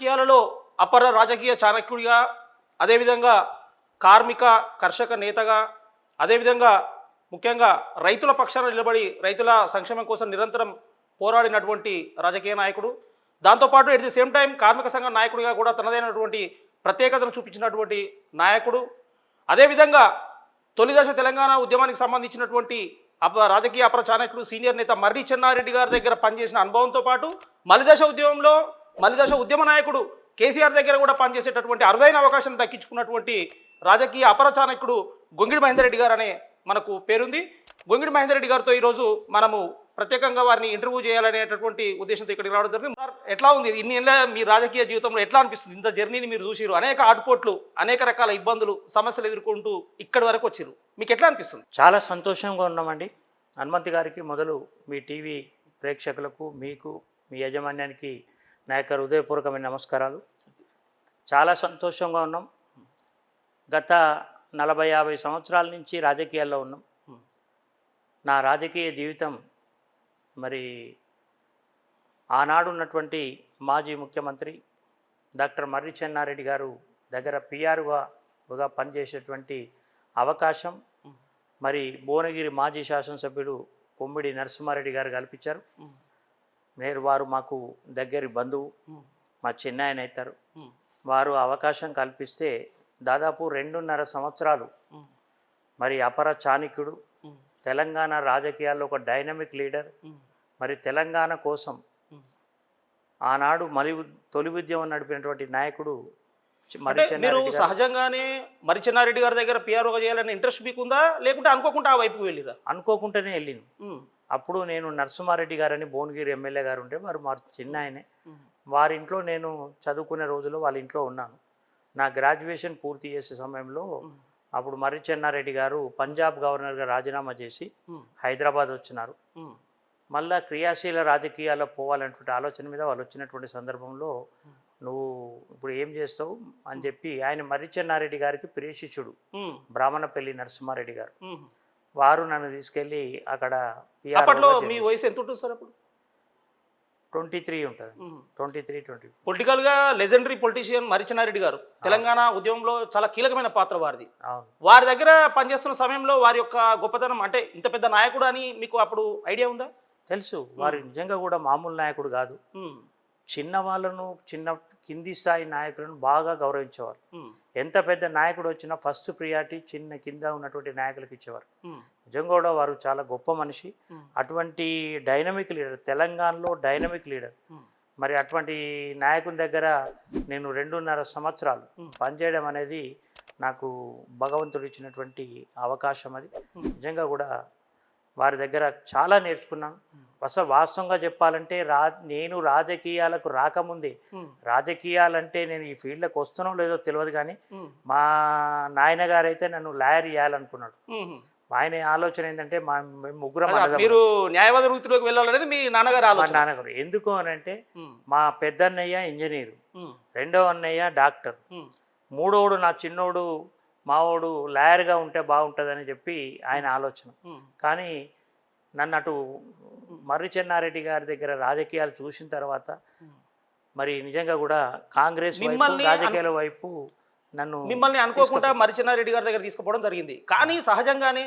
రాజకీయాలలో అపర రాజకీయ చాణక్యుడిగా, అదేవిధంగా కార్మిక కర్షక నేతగా, అదేవిధంగా ముఖ్యంగా రైతుల పక్షాన నిలబడి రైతుల సంక్షేమం కోసం నిరంతరం పోరాడినటువంటి రాజకీయ నాయకుడు. దాంతోపాటు ఎట్ ది సేమ్ టైం కార్మిక సంఘ నాయకుడిగా కూడా తనదైనటువంటి ప్రత్యేకతను చూపించినటువంటి నాయకుడు. అదేవిధంగా తొలిదశ తెలంగాణ ఉద్యమానికి సంబంధించినటువంటి రాజకీయ అపర చాణక్యుడు సీనియర్ నేత మర్రి చెన్నారెడ్డి గారి దగ్గర పనిచేసిన అనుభవంతో పాటు మలిదశ ఉద్యమ నాయకుడు కేసీఆర్ దగ్గర కూడా పనిచేసేటటువంటి అరుదైన అవకాశం దక్కించుకున్నటువంటి రాజకీయ అపర చాణక్యుడు గొంగిడి మహేందర్ రెడ్డి గారు అనే మనకు పేరుంది. గొంగిడి మహేందర్ రెడ్డి గారితో ఈరోజు మనము ప్రత్యేకంగా వారిని ఇంటర్వ్యూ చేయాలనేటటువంటి ఉద్దేశంతో ఇక్కడికి రావడం జరిగింది. ఎట్లా ఉంది ఇన్ని ఏళ్ళ మీ రాజకీయ జీవితంలో ఎట్లా అనిపిస్తుంది? ఇంత జర్నీని మీరు చూసిరు, అనేక ఆటుపోట్లు, అనేక రకాల ఇబ్బందులు, సమస్యలు ఎదుర్కొంటూ ఇక్కడి వరకు వచ్చిరు, మీకు ఎట్లా అనిపిస్తుంది? చాలా సంతోషంగా ఉన్నామండి. హనుమంత్ గారికి మొదలు మీ టీవీ ప్రేక్షకులకు, మీకు, మీ యాజమాన్యానికి నా యొక్క హృదయపూర్వకమైన నమస్కారాలు. చాలా సంతోషంగా ఉన్నాం. గత 40-50 సంవత్సరాల నుంచి రాజకీయాల్లో ఉన్నాం. నా రాజకీయ జీవితం మరి ఆనాడు ఉన్నటువంటి మాజీ ముఖ్యమంత్రి డాక్టర్ మర్రి చెన్నారెడ్డి గారు దగ్గర పిఆర్గా పనిచేసేటువంటి అవకాశం మరి భువనగిరి మాజీ శాసనసభ్యుడు కొమ్మిడి నరసింహారెడ్డి గారు కల్పించారు. వారు మాకు దగ్గరి బంధువు, మా చిన్నాయన అవుతారు. వారు అవకాశం కల్పిస్తే దాదాపు 2.5 సంవత్సరాలు మరి అపర చాణక్యుడు, తెలంగాణ రాజకీయాల్లో ఒక డైనమిక్ లీడర్, మరి తెలంగాణ కోసం ఆనాడు తొలి ఉద్యమం నడిపినటువంటి నాయకుడు మీరు సహజంగానే మర్రి చెన్నారెడ్డి గారి దగ్గర పిఆర్ఓగా చేయాలని ఇంట్రెస్ట్ మీకుందా, లేకుంటే అనుకోకుండా ఆ వైపుకి వెళ్ళిరా? అనుకోకుండానే వెళ్ళింది. అప్పుడు నేను నరసింహారెడ్డి గారని భువనగిరి ఎమ్మెల్యే గారు ఉంటే వారు మా చిన్న ఆయనే. వారింట్లో నేను చదువుకునే రోజుల్లో వాళ్ళ ఇంట్లో ఉన్నాను. నా గ్రాడ్యుయేషన్ పూర్తి చేసే సమయంలో అప్పుడు మర్రి చెన్నారెడ్డి గారు పంజాబ్ గవర్నర్గా రాజీనామా చేసి హైదరాబాద్ వచ్చినారు. మళ్ళా క్రియాశీల రాజకీయాల్లో పోవాలనేటువంటి ఆలోచన మీద వాళ్ళు వచ్చినటువంటి సందర్భంలో నువ్వు ఇప్పుడు ఏం చేస్తావు అని చెప్పి ఆయన మర్రి చెన్నారెడ్డి గారికి ప్రియ శిష్యుడు బ్రాహ్మణపల్లి నరసింహారెడ్డి గారు, వారు నన్ను తీసుకెళ్ళి అక్కడ మీ వయసు ఎంత ఉంటుంది సార్? అప్పుడు 23 ఉంటుంది. 23-24. పొలిటికల్గా లెజెండరీ పొలిటీషియన్ మర్రి చెన్నారెడ్డి గారు తెలంగాణ ఉద్యమంలో చాలా కీలకమైన పాత్ర వారిది. వారి దగ్గర పనిచేస్తున్న సమయంలో వారి యొక్క గొప్పతనం, అంటే ఇంత పెద్ద నాయకుడు అని మీకు అప్పుడు ఐడియా ఉందా? తెలుసు. వారు నిజంగా కూడా మామూలు నాయకుడు కాదు. చిన్న వాళ్ళను, కింది స్థాయి నాయకులను బాగా గౌరవించేవారు. ఎంత పెద్ద నాయకుడు వచ్చినా ఫస్ట్ ప్రియారిటీ కింద ఉన్నటువంటి నాయకులకు ఇచ్చేవారు. నిజంగా కూడా వారు చాలా గొప్ప మనిషి. అటువంటి డైనమిక్ లీడర్, తెలంగాణలో డైనమిక్ లీడర్. మరి అటువంటి నాయకుని దగ్గర నేను 2.5 సంవత్సరాలు పనిచేయడం అనేది నాకు భగవంతుడు ఇచ్చినటువంటి అవకాశం. అది నిజంగా కూడా వారి దగ్గర చాలా నేర్చుకున్నాను. అసలు వాస్తవంగా చెప్పాలంటే నేను రాజకీయాలకు రాకముందే, రాజకీయాలంటే నేను ఈ ఫీల్డ్లోకి వస్తున్నానో లేదో తెలియదు కానీ మా నాయనగారు అయితే నన్ను లాయర్ చేయాలనుకున్నాడు. ఆయన ఆలోచన ఏంటంటే ముగ్గురం మీరు న్యాయవాద వృత్తిలోకి వెళ్ళాలనేది మీ నాన్నగారు. ఎందుకు అని అంటే మా పెద్దన్నయ్య ఇంజనీరు, రెండవ అన్నయ్య డాక్టర్, మూడోడు నా చిన్నోడు మావోడు లాయర్గా ఉంటే బాగుంటుందని చెప్పి ఆయన ఆలోచన. కానీ నన్ను అటు మర్రి చెన్నారెడ్డి గారి దగ్గర రాజకీయాలు చూసిన తర్వాత మరి నిజంగా కూడా కాంగ్రెస్ రాజకీయాల వైపు మిమ్మల్ని అనుకోకుండా మర్రి చెన్నారెడ్డి గారి దగ్గర తీసుకుపోవడం జరిగింది. కానీ సహజంగానే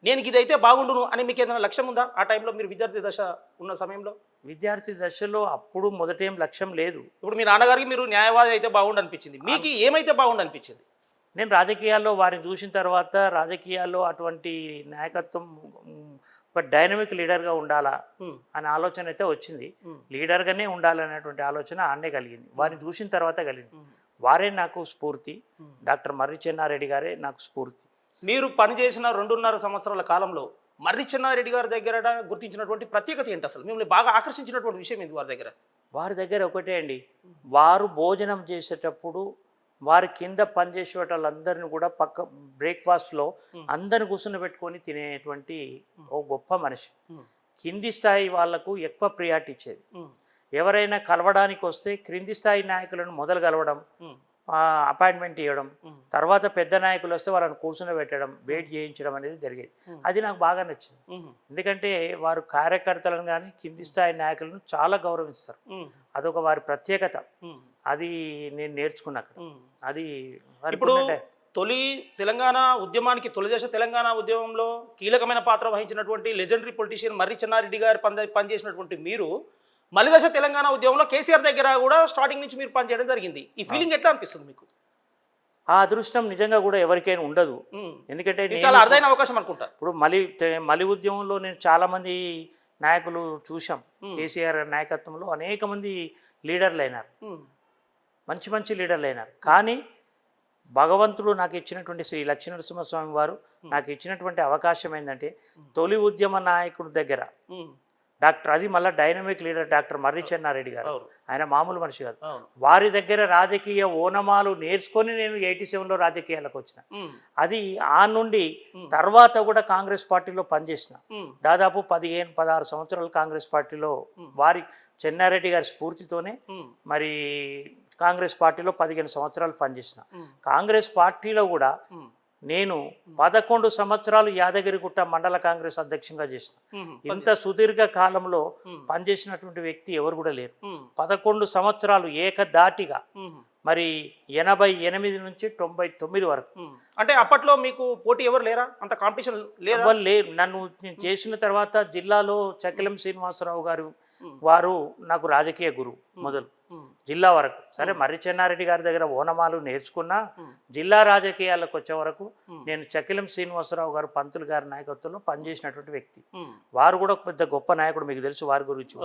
నేను ఇదైతే బాగుండును అని మీకు ఏదైనా లక్ష్యం ఉందా ఆ టైంలో, మీరు విద్యార్థి దశ ఉన్న సమయంలో? విద్యార్థి దశలో అప్పుడు మొదటేం లక్ష్యం లేదు. ఇప్పుడు మీ నాన్నగారికి మీరు న్యాయవాది అయితే బాగుండు అనిపించింది, మీకు ఏమైతే బాగుండు అనిపించింది? నేను రాజకీయాల్లో వారిని చూసిన తర్వాత రాజకీయాల్లో అటువంటి నాయకత్వం, ఒక డైనమిక్ లీడర్గా ఉండాలా అనే ఆలోచన అయితే వచ్చింది. లీడర్గానే ఉండాలనేటువంటి ఆలోచన ఆన్నే కలిగింది. వారిని చూసిన తర్వాత కలిగింది. వారే నాకు స్ఫూర్తి. డాక్టర్ మర్రి చెన్నారెడ్డి గారే నాకు స్ఫూర్తి. మీరు పనిచేసిన 2.5 సంవత్సరాల కాలంలో మర్రి చెన్నారెడ్డి గారి దగ్గర గుర్తించినటువంటి ప్రత్యేకత ఏంటి? అసలు మిమ్మల్ని బాగా ఆకర్షించినటువంటి విషయం ఏంటి వారి దగ్గర? ఒకటే అండి, వారు భోజనం చేసేటప్పుడు వారి కింద పనిచేసే వాళ్ళందరినీ కూడా బ్రేక్ఫాస్ట్లో అందరిని కూర్చుని పెట్టుకొని తినేటువంటి ఓ గొప్ప మనిషి. కింది స్థాయి వాళ్లకు ఎక్కువ ప్రియారిటీ ఇచ్చేది. ఎవరైనా కలవడానికి వస్తే క్రింది స్థాయి నాయకులను మొదలు కలవడం, అపాయింట్మెంట్ ఇవ్వడం, ఉమ్. తర్వాత పెద్ద నాయకులు వస్తే వాళ్ళని కూర్చుని పెట్టడం, వెయిట్ చేయించడం అనేది జరిగేది. అది నాకు బాగా నచ్చింది. ఉమ్. ఎందుకంటే వారు కార్యకర్తలను కానీ కింది స్థాయి నాయకులను చాలా గౌరవిస్తారు. ఉమ్. అదొక వారి ప్రత్యేకత. ఉమ్. అది నేను నేర్చుకున్నా అక్కడ. ఉమ్. అది వారికి ఇప్పుడు ఉన్నదే. తొలి తెలంగాణ ఉద్యమానికి తొలిదశ తెలంగాణ ఉద్యమంలో కీలకమైన పాత్ర వహించినటువంటి లెజెండరీ పొలిటీషియన్ మర్రి చెన్నారెడ్డి గారు పనిచేసినటువంటి మీరు మలిదశ తెలంగాణ ఉద్యమంలో కేసీఆర్ దగ్గర కూడా స్టార్టింగ్ నుంచి మీరు పనిచేయడం జరిగింది. ఈ ఫీలింగ్ ఎట్లా అనిపిస్తుంది మీకు? ఆ అదృష్టం నిజంగా కూడా ఎవరికైనా ఉండదు. ఎందుకంటే ఇది చాలా అరుదైన అవకాశం అనుకుంటా. ఇప్పుడు మలి ఉద్యమంలో నేను చాలామంది నాయకులు చూసాం. కేసీఆర్ నాయకత్వంలో అనేక మంది లీడర్లు అయినారు, మంచి మంచి లీడర్లు అయినారు. కానీ భగవంతుడు నాకు ఇచ్చినటువంటి శ్రీ లక్ష్మీనరసింహస్వామి వారు నాకు ఇచ్చినటువంటి అవకాశం ఏంటంటే తొలి ఉద్యమ నాయకుడి దగ్గర డాక్టర్, అది మళ్ళీ డైనమిక్ లీడర్ డాక్టర్ మర్రి చెన్నారెడ్డి గారు, ఆయన మామూలు మనిషి కాదు. వారి దగ్గర రాజకీయ ఓనమాలు నేర్చుకొని నేను 87లో రాజకీయాలకు వచ్చిన. అది ఆ నుండి తర్వాత కూడా కాంగ్రెస్ పార్టీలో పనిచేసిన. దాదాపు 15-16 సంవత్సరాలు కాంగ్రెస్ పార్టీలో వారి చెన్నారెడ్డి గారి స్ఫూర్తితోనే మరి కాంగ్రెస్ పార్టీలో 15 సంవత్సరాలు పనిచేసిన. కాంగ్రెస్ పార్టీలో కూడా నేను 11 సంవత్సరాలు యాదగిరిగుట్ట మండల కాంగ్రెస్ అధ్యక్షునిగా చేసిన. ఇంత సుదీర్ఘ కాలంలో పనిచేసినటువంటి వ్యక్తి ఎవరు కూడా లేరు. 11 సంవత్సరాలు ఏకదాటిగా, మరి 88 నుంచి 99 వరకు. అంటే అప్పట్లో మీకు పోటీ ఎవరు లేరా? అంత కాంపిటీషన్ లేదా? లేరు. నన్ను చేసిన తర్వాత జిల్లాలో చక్కెలం శ్రీనివాసరావు గారు వారు నాకు రాజకీయ గురువు మొదలు జిల్లా వరకు. సరే, మర్రి చెన్నారెడ్డి గారి దగ్గర ఓనమాలు నేర్చుకున్నా, జిల్లా రాజకీయాలకు వచ్చే వరకు నేను చక్కెలం శ్రీనివాసరావు గారు పంతులు గారి నాయకత్వంలో పనిచేసినటువంటి వ్యక్తి. వారు కూడా పెద్ద గొప్ప నాయకుడు, మీకు తెలుసు వారి గురించి.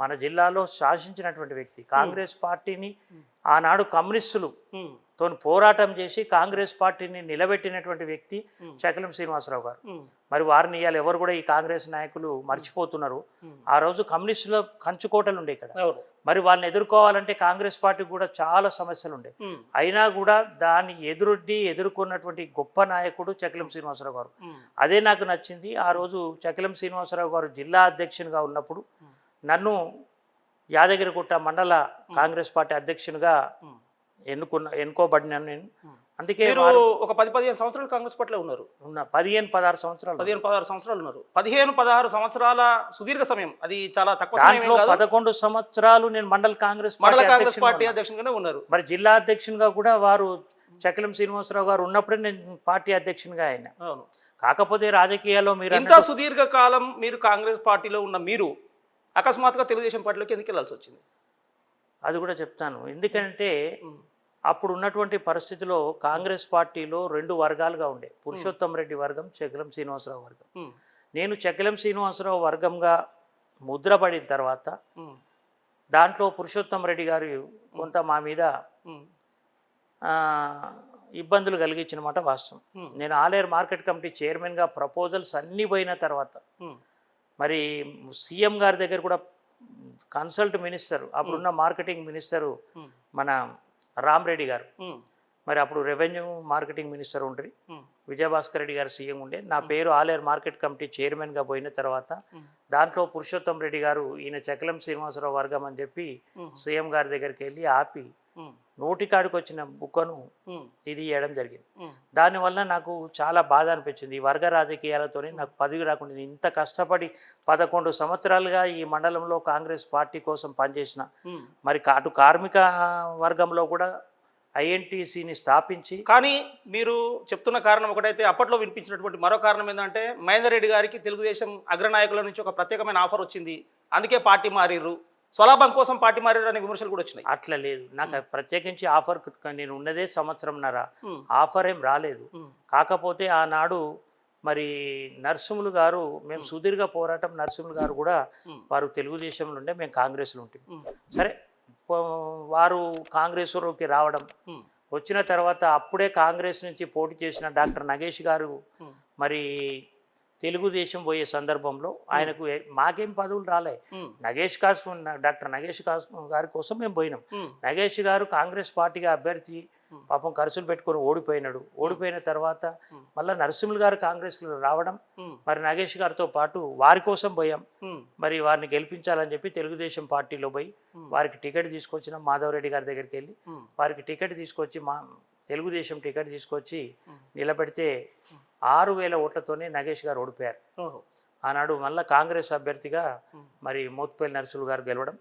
మన జిల్లాలో శాసించినటువంటి వ్యక్తి. కాంగ్రెస్ పార్టీని ఆనాడు కమ్యూనిస్టులు తోని పోరాటం చేసి కాంగ్రెస్ పార్టీని నిలబెట్టినటువంటి వ్యక్తి చక్కెలం శ్రీనివాసరావు గారు. మరి వారిని ఇవాళ ఎవరు కూడా ఈ కాంగ్రెస్ నాయకులు మర్చిపోతున్నారు. ఆ రోజు కమ్యూనిస్టుల కంచుకోటలు ఉండే ఇక్కడ. మరి వాళ్ళని ఎదుర్కోవాలంటే కాంగ్రెస్ పార్టీకి కూడా చాలా సమస్యలు ఉండే. అయినా కూడా దాన్ని ఎదుర్కొన్నటువంటి గొప్ప నాయకుడు చక్కెలం శ్రీనివాసరావు గారు. అదే నాకు నచ్చింది. ఆ రోజు చక్కెలం శ్రీనివాసరావు గారు జిల్లా అధ్యక్షునిగా ఉన్నప్పుడు నన్ను యాదగిరిగుట్ట మండల కాంగ్రెస్ పార్టీ అధ్యక్షునిగా ఎన్నుకోబడినాను నేను. అందుకే ఒక 10-15 సంవత్సరాలు కాంగ్రెస్ పార్టీలో ఉన్నారు. 15-16 సంవత్సరాలు 15-16 సంవత్సరాలు ఉన్నారు. 15-16 సంవత్సరాల సుదీర్ఘ సమయం, అది చాలా తక్కువ. దాంట్లో 11 సంవత్సరాలు నేను మండల కాంగ్రెస్ పార్టీ అధ్యక్షునిగానే ఉన్నారు. మరి జిల్లా అధ్యక్షునిగా కూడా వారు చక్కెలం శ్రీనివాసరావు గారు ఉన్నప్పుడే నేను పార్టీ అధ్యక్షునిగా అయినా. కాకపోతే రాజకీయాల్లో మీరు ఇంత సుదీర్ఘ కాలం మీరు కాంగ్రెస్ పార్టీలో ఉన్న మీరు అకస్మాత్తుగా తెలుగుదేశం పార్టీలోకి ఎందుకు వెళ్ళాల్సి వచ్చింది? అది కూడా చెప్తాను. ఎందుకంటే అప్పుడు ఉన్నటువంటి పరిస్థితిలో కాంగ్రెస్ పార్టీలో 2 వర్గాలుగా ఉండే, పురుషోత్తం రెడ్డి వర్గం, చక్కెలం శ్రీనివాసరావు వర్గం. నేను చక్కెలం శ్రీనివాసరావు వర్గంగా ముద్రపడిన తర్వాత దాంట్లో పురుషోత్తం రెడ్డి గారు కొంత మా మీద ఇబ్బందులు కలిగించిన మాట వాస్తవం. నేను ఆలేరు మార్కెట్ కమిటీ చైర్మన్గా ప్రపోజల్స్ అన్నీ పోయిన తర్వాత మరి సీఎం గారి దగ్గర కూడా కన్సల్ట్ మినిస్టర్, అప్పుడున్న మార్కెటింగ్ మినిస్టరు మన రామరెడ్డి గారు, మరి అప్పుడు రెవెన్యూ మార్కెటింగ్ మినిస్టర్ ఉండ్రి, విజయభాస్కర్ రెడ్డి గారు సీఎం ఉండే. నా పేరు ఆలేరు మార్కెట్ కమిటీ చైర్మన్గా పోయిన తర్వాత దాంట్లో పురుషోత్తం రెడ్డి గారు ఈయన చక్కెలం శ్రీనివాసరావు వర్గం అని చెప్పి సీఎం గారి దగ్గరికి వెళ్ళి ఆపి నోటికాడికి వచ్చిన బుక్కను ఇది ఇవ్వడం జరిగింది. దానివల్ల నాకు చాలా బాధ అనిపించింది. ఈ వర్గ రాజకీయాలతోనే నాకు పదవి రాకుండా, ఇంత కష్టపడి 11 సంవత్సరాలుగా ఈ మండలంలో కాంగ్రెస్ పార్టీ కోసం పనిచేసిన, మరి అటు కార్మిక వర్గంలో కూడా ఐఎన్టీసీని స్థాపించి. కానీ మీరు చెప్తున్న కారణం ఒకటైతే, అప్పట్లో వినిపించినటువంటి మరో కారణం ఏంటంటే మహేందర్ రెడ్డి గారికి తెలుగుదేశం అగ్రనాయకుల నుంచి ఒక ప్రత్యేకమైన ఆఫర్ వచ్చింది, అందుకే పార్టీ మారిర్రు, స్వలాభం కోసం పార్టీ మారిర్రు అనే విమర్శలు కూడా వచ్చినాయి. అట్లా లేదు. నాకు ప్రత్యేకించి ఆఫర్, నేను ఉన్నదే సంవత్సరంన్నర, ఆఫర్ ఏం రాలేదు. కాకపోతే ఆనాడు మరి నరసింహులు గారు, మేము సుదీర్ఘ పోరాటం, నరసింహులు గారు కూడా వారు తెలుగుదేశంలో ఉండే, మేము కాంగ్రెస్లో ఉంటాం. సరే, వారు కాంగ్రెస్లోకి రావడం, వచ్చిన తర్వాత అప్పుడే కాంగ్రెస్ నుంచి పోటీ చేసిన డాక్టర్ నగేష్ గారు మరి తెలుగుదేశం పోయే సందర్భంలో ఆయనకు మాకేం పదవులు రాలే. డాక్టర్ నగేష్ గారి కోసం మేము పోయినాం. నగేష్ గారు కాంగ్రెస్ పార్టీగా అభ్యర్థి పాపం ఖర్చులు పెట్టుకొని ఓడిపోయినాడు. ఓడిపోయిన తర్వాత మళ్ళీ నరసింహులు గారు కాంగ్రెస్లో రావడం, మరి నాగేష్ గారితో పాటు వారి కోసం పోయాం. మరి వారిని గెలిపించాలని చెప్పి తెలుగుదేశం పార్టీలో పోయి వారికి టికెట్ తీసుకొచ్చిన మాధవరెడ్డి గారి దగ్గరికి వెళ్ళి వారికి టికెట్ తీసుకొచ్చి తెలుగుదేశం టికెట్ తీసుకొచ్చి నిలబెడితే 6,000 ఓట్లతోనే నాగేష్ గారు ఓడిపోయారు. ఆనాడు మళ్ళీ కాంగ్రెస్ అభ్యర్థిగా మరి మోత్పల్లి నరసింహులు గారు గెలవడం,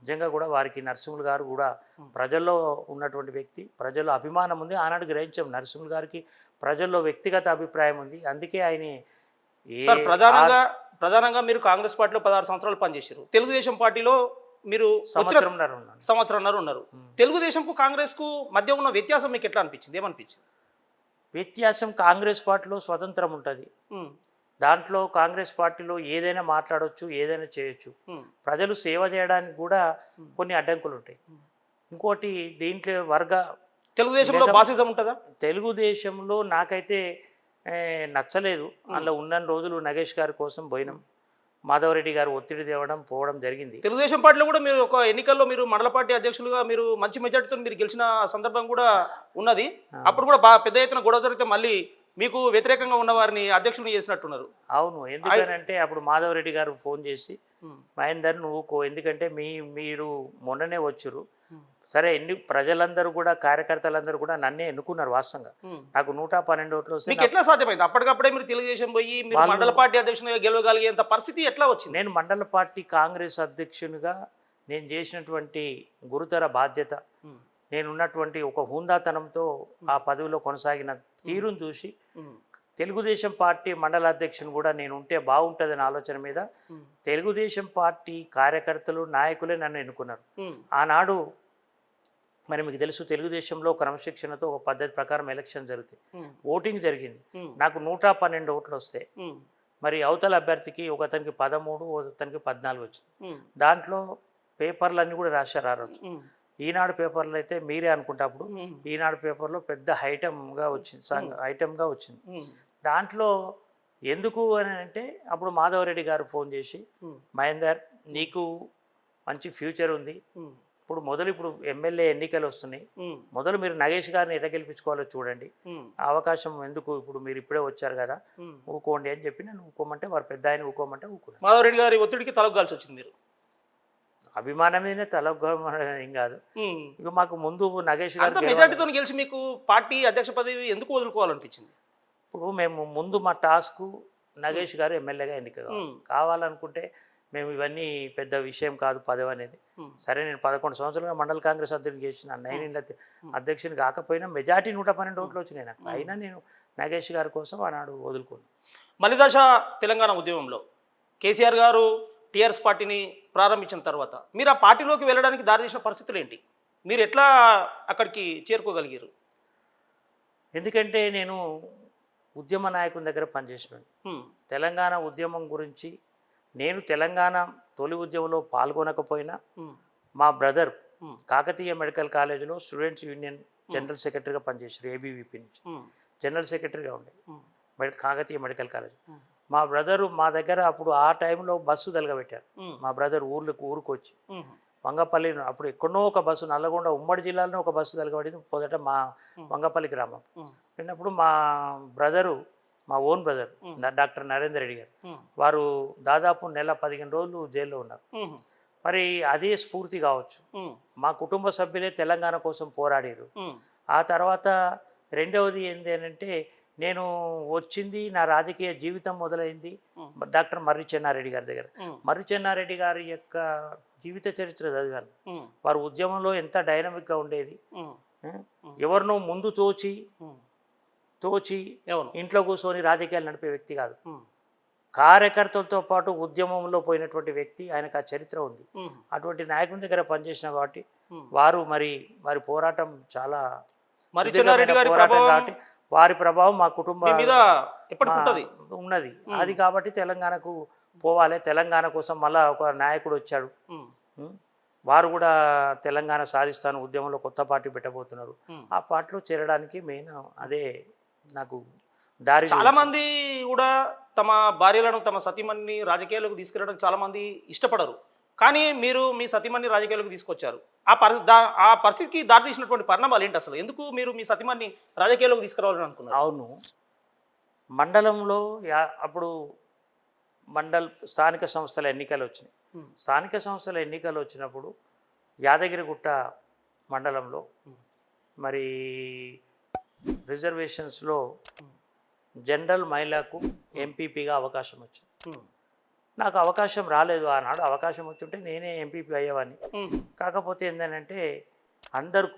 నిజంగా కూడా వారికి నరసింహులు గారు కూడా ప్రజల్లో ఉన్నటువంటి వ్యక్తి, ప్రజల్లో అభిమానం ఉంది. ఆనాడు గ్రహించాం నరసింహులు గారికి ప్రజల్లో వ్యక్తిగత అభిప్రాయం ఉంది. అందుకే ఆయన సార్ ప్రధానంగా మీరు కాంగ్రెస్ పార్టీలో 16 సంవత్సరాలు పనిచేశారు. తెలుగుదేశం పార్టీలో మీరు సంవత్సరంన్నర ఉన్నారు. తెలుగుదేశంకు కాంగ్రెస్కు మధ్య ఉన్న వ్యత్యాసం మీకు ఎట్లా అనిపించింది? ఏమనిపించింది? వ్యత్యాసం కాంగ్రెస్ పార్టీలో స్వతంత్రం ఉంటుంది. దాంట్లో కాంగ్రెస్ పార్టీలో ఏదైనా మాట్లాడవచ్చు, ఏదైనా చేయొచ్చు. ప్రజలు సేవ చేయడానికి కూడా కొన్ని అడ్డంకులు ఉంటాయి. ఇంకోటి దీంట్లో తెలుగుదేశంలో బాసిజం ఉంటుందా? తెలుగుదేశంలో నాకైతే నచ్చలేదు. అందులో ఉన్న రోజులు నగేష్ గారి కోసం పోయినాం. మాధవరెడ్డి గారు ఒత్తిడి తేవడం పోవడం జరిగింది. తెలుగుదేశం పార్టీలో కూడా మీరు ఒక ఎన్నికల్లో మీరు మండల పార్టీ అధ్యక్షులుగా మీరు మంచి మెజార్టీతో మీరు గెలిచిన సందర్భం కూడా ఉన్నది. అప్పుడు కూడా పెద్ద ఎత్తున గొడవ జరిగితే మళ్ళీ మీకు వ్యతిరేకంగా ఉన్న వారిని అధ్యక్షులు చేసినట్టున్నారు. అవును, ఎందుకంటే అప్పుడు మాధవరెడ్డి గారు ఫోన్ చేసి మహేందర్ నువ్వు ఎందుకంటే మీరు మొన్ననే వచ్చారు, సరే ప్రజలందరూ కూడా కార్యకర్తలందరూ కూడా నన్నే ఎన్నుకున్నారు. వాస్తవంగా నాకు 112 ఓట్లు వస్తే మీకు ఎట్లా సాధ్యమైంది? అప్పటికప్పుడే మీరు తెలుగుదేశం పోయి మీరు మండల పార్టీ అధ్యక్షునిగా గెలవగలిగేంత పరిస్థితి ఎట్లా వచ్చింది? నేను మండల పార్టీ కాంగ్రెస్ అధ్యక్షునిగా నేను చేసినటువంటి గురుతర బాధ్యత, నేనున్నటువంటి ఒక హుందాతనంతో ఆ పదవిలో కొనసాగిన తీరును చూసి తెలుగుదేశం పార్టీ మండల అధ్యక్షుని కూడా నేను ఉంటే బాగుంటుందనే ఆలోచన మీద తెలుగుదేశం పార్టీ కార్యకర్తలు నాయకులే నన్ను ఎన్నుకున్నారు. ఆనాడు మరి మీకు తెలుసు తెలుగుదేశంలో క్రమశిక్షణతో ఒక పద్ధతి ప్రకారం ఎలక్షన్ జరుగుతాయి. ఓటింగ్ జరిగింది. నాకు 112 ఓట్లు వస్తాయి. మరి అవతల అభ్యర్థికి ఒకతనికి 13, ఒకతనికి 14 వచ్చింది. దాంట్లో పేపర్లన్నీ కూడా రాశారు ఆ రోజు. ఈనాడు పేపర్లో అయితే మీరే అనుకుంటా అప్పుడు ఈనాడు పేపర్లో పెద్ద ఐటమ్గా వచ్చింది. దాంట్లో ఎందుకు అని అంటే అప్పుడు మాధవరెడ్డి గారు ఫోన్ చేసి మహేందర్ నీకు మంచి ఫ్యూచర్ ఉంది, ఇప్పుడు ఎమ్మెల్యే ఎన్నికలు వస్తున్నాయి, మొదలు మీరు నగేష్ గారిని ఎట్లా గెలిపించుకోవాలో చూడండి, అవకాశం ఎందుకు, ఇప్పుడు మీరు ఇప్పుడే వచ్చారు కదా ఊకోండి అని చెప్పి నేను ఊకోమంటే వారు పెద్ద ఆయన ఊకోమంటే ఊకున్నాను. మాధవరెడ్డి గారి ఒత్తిడికి తలగాల్సి వచ్చింది. మీరు అభిమానం మీదనే ఏం కాదు. ఇక మాకు ముందు నగేష్ గారు మెజార్టీతో గెలిచి మీకు పార్టీ అధ్యక్ష పదవి ఎందుకు వదులుకోవాలనిపించింది? ఇప్పుడు మేము ముందు మా టాస్క్ నగేష్ గారు ఎమ్మెల్యేగా ఎన్నిక కావాలనుకుంటే మేము ఇవన్నీ పెద్ద విషయం కాదు పదవి అనేది. సరే నేను 11 సంవత్సరాలుగా మండల కాంగ్రెస్ అధ్యక్షుని చేసిన, 9 అధ్యక్షుని కాకపోయినా మెజార్టీ 112 ఓట్లు వచ్చినాయి నాకు. అయినా నేను నగేష్ గారి కోసం ఆనాడు వదులుకున్నాను. మలిదశ తెలంగాణ ఉద్యమంలో కేసీఆర్ గారు టీఆర్ఎస్ పార్టీని ప్రారంభించిన తర్వాత మీరు ఆ పార్టీలోకి వెళ్ళడానికి దారి తీసిన పరిస్థితులు ఏంటి? మీరు ఎట్లా అక్కడికి చేరుకోగలిగారు? ఎందుకంటే నేను ఉద్యమ నాయకుని దగ్గర పనిచేసినాను. తెలంగాణ ఉద్యమం గురించి నేను తెలంగాణ తొలి ఉద్యమంలో పాల్గొనకపోయినా మా బ్రదర్ కాకతీయ మెడికల్ కాలేజీలో స్టూడెంట్స్ యూనియన్ జనరల్ సెక్రటరీగా పనిచేశారు. ఏబీవీపీ నుంచి జనరల్ సెక్రటరీగా ఉండే కాకతీయ మెడికల్ కాలేజ్. మా బ్రదరు మా దగ్గర అప్పుడు ఆ టైంలో బస్సు తలగబెట్టారు. మా బ్రదర్ ఊరికి వచ్చి వంగపల్లి, అప్పుడు ఎక్కడో ఒక బస్సు నల్లగొండ ఉమ్మడి జిల్లాలో ఒక బస్సు తలగబడింది. మొదట మా వంగపల్లి గ్రామం వెళ్ళినప్పుడు మా బ్రదరు, మా own brother doctor Narender Reddy గారు, వారు దాదాపు నెల 15 రోజులు జైల్లో ఉన్నారు. మరి అదే స్ఫూర్తి కావచ్చు, మా కుటుంబ సభ్యులే తెలంగాణ కోసం పోరాడారు. ఆ తర్వాత రెండవది ఏంటి అంటే నేను వచ్చింది నా రాజకీయ జీవితం మొదలైంది డాక్టర్ మర్రి చెన్నారెడ్డి గారి దగ్గర. మర్రి చెన్నారెడ్డి గారి యొక్క జీవిత చరిత్ర చదివాను. వారు ఉద్యమంలో ఎంత డైనమిక్గా ఉండేది, ఎవరినో ముందు తోచి ఇంట్లో కూర్చొని రాజకీయాలు నడిపే వ్యక్తి కాదు. కార్యకర్తలతో పాటు ఉద్యమంలో పోయినటువంటి వ్యక్తి, ఆయనకు ఆ చరిత్ర ఉంది. అటువంటి నాయకుని దగ్గర పనిచేసిన కాబట్టి వారి పోరాటం చాలా కాబట్టి వారి ప్రభావం మా కుటుంబం మీద ఉన్నది. అది కాబట్టి తెలంగాణకు పోవాలి, తెలంగాణ కోసం మళ్ళా ఒక నాయకుడు వచ్చాడు, వారు కూడా తెలంగాణ సాధిస్తాను ఉద్యమంలో కొత్త పార్టీ పెట్టబోతున్నారు. ఆ పార్టీలో చేరడానికి మెయిన్ అదే నాకు దారి. చాలా మంది కూడా తమ భార్యలను తమ సతీమణిని రాజకీయాలకు తీసుకెళ్ళడానికి చాలా మంది ఇష్టపడరు. కానీ మీరు మీ సతీమణి రాజకీయాలకు తీసుకొచ్చారు. ఆ పరిస్థితికి దారితీసినటువంటి పరిణామాలు ఏంటి అసలు? ఎందుకు మీరు మీ సతీమణి రాజకీయాలకు తీసుకురావాలని అనుకున్నారు? అవును, మండలంలో అప్పుడు స్థానిక సంస్థల ఎన్నికలు వచ్చినాయి. స్థానిక సంస్థల ఎన్నికలు వచ్చినప్పుడు యాదగిరిగుట్ట మండలంలో మరి రిజర్వేషన్స్లో జనరల్ మహిళకు ఎంపీపీగా అవకాశం వచ్చింది. నాకు అవకాశం రాలేదు ఆనాడు. అవకాశం వచ్చుంటే నేనే ఎంపీపీ అయ్యేవాడిని. కాకపోతే ఏంటంటే అందరూ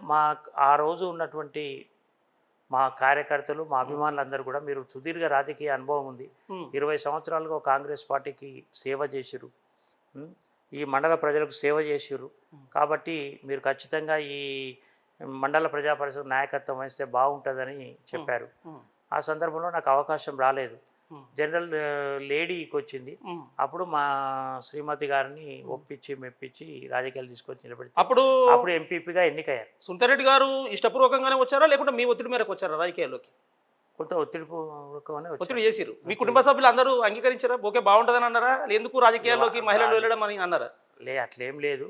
ఆ రోజు ఉన్నటువంటి మా కార్యకర్తలు, మా అభిమానులు అందరూ కూడా, మీరు సుదీర్ఘ రాజకీయ అనుభవం ఉంది, 20 సంవత్సరాలుగా కాంగ్రెస్ పార్టీకి సేవ చేసిరు, ఈ మండల ప్రజలకు సేవ చేసిరు, కాబట్టి మీరు ఖచ్చితంగా ఈ మండల ప్రజా పరిషత్ నాయకత్వం వహిస్తే బాగుంటుందని చెప్పారు. ఆ సందర్భంలో నాకు అవకాశం రాలేదు. జనరల్ లేడీకి వచ్చింది. అప్పుడు మా శ్రీమతి గారిని ఒప్పించి మెప్పించి రాజకీయాలు తీసుకొచ్చి నిలబెట్టి అప్పుడు ఎంపీపీగా ఎన్నికయ్యారు. సుందరెడ్డి గారు ఇష్టపూర్వకంగానే వచ్చారా లేకుంటే మీ ఒత్తిడి మేరకు వచ్చారా రాజకీయాల్లోకి? కొంత ఒత్తిడి చేసిరు. మీ కుటుంబ సభ్యులు అందరూ అంగీకరించారా? ఓకే బాగుంటుందని అన్నారా? ఎందుకు రాజకీయాల్లోకి మహిళలు వెళ్ళడం అని అన్నారా? అట్లేం లేదు.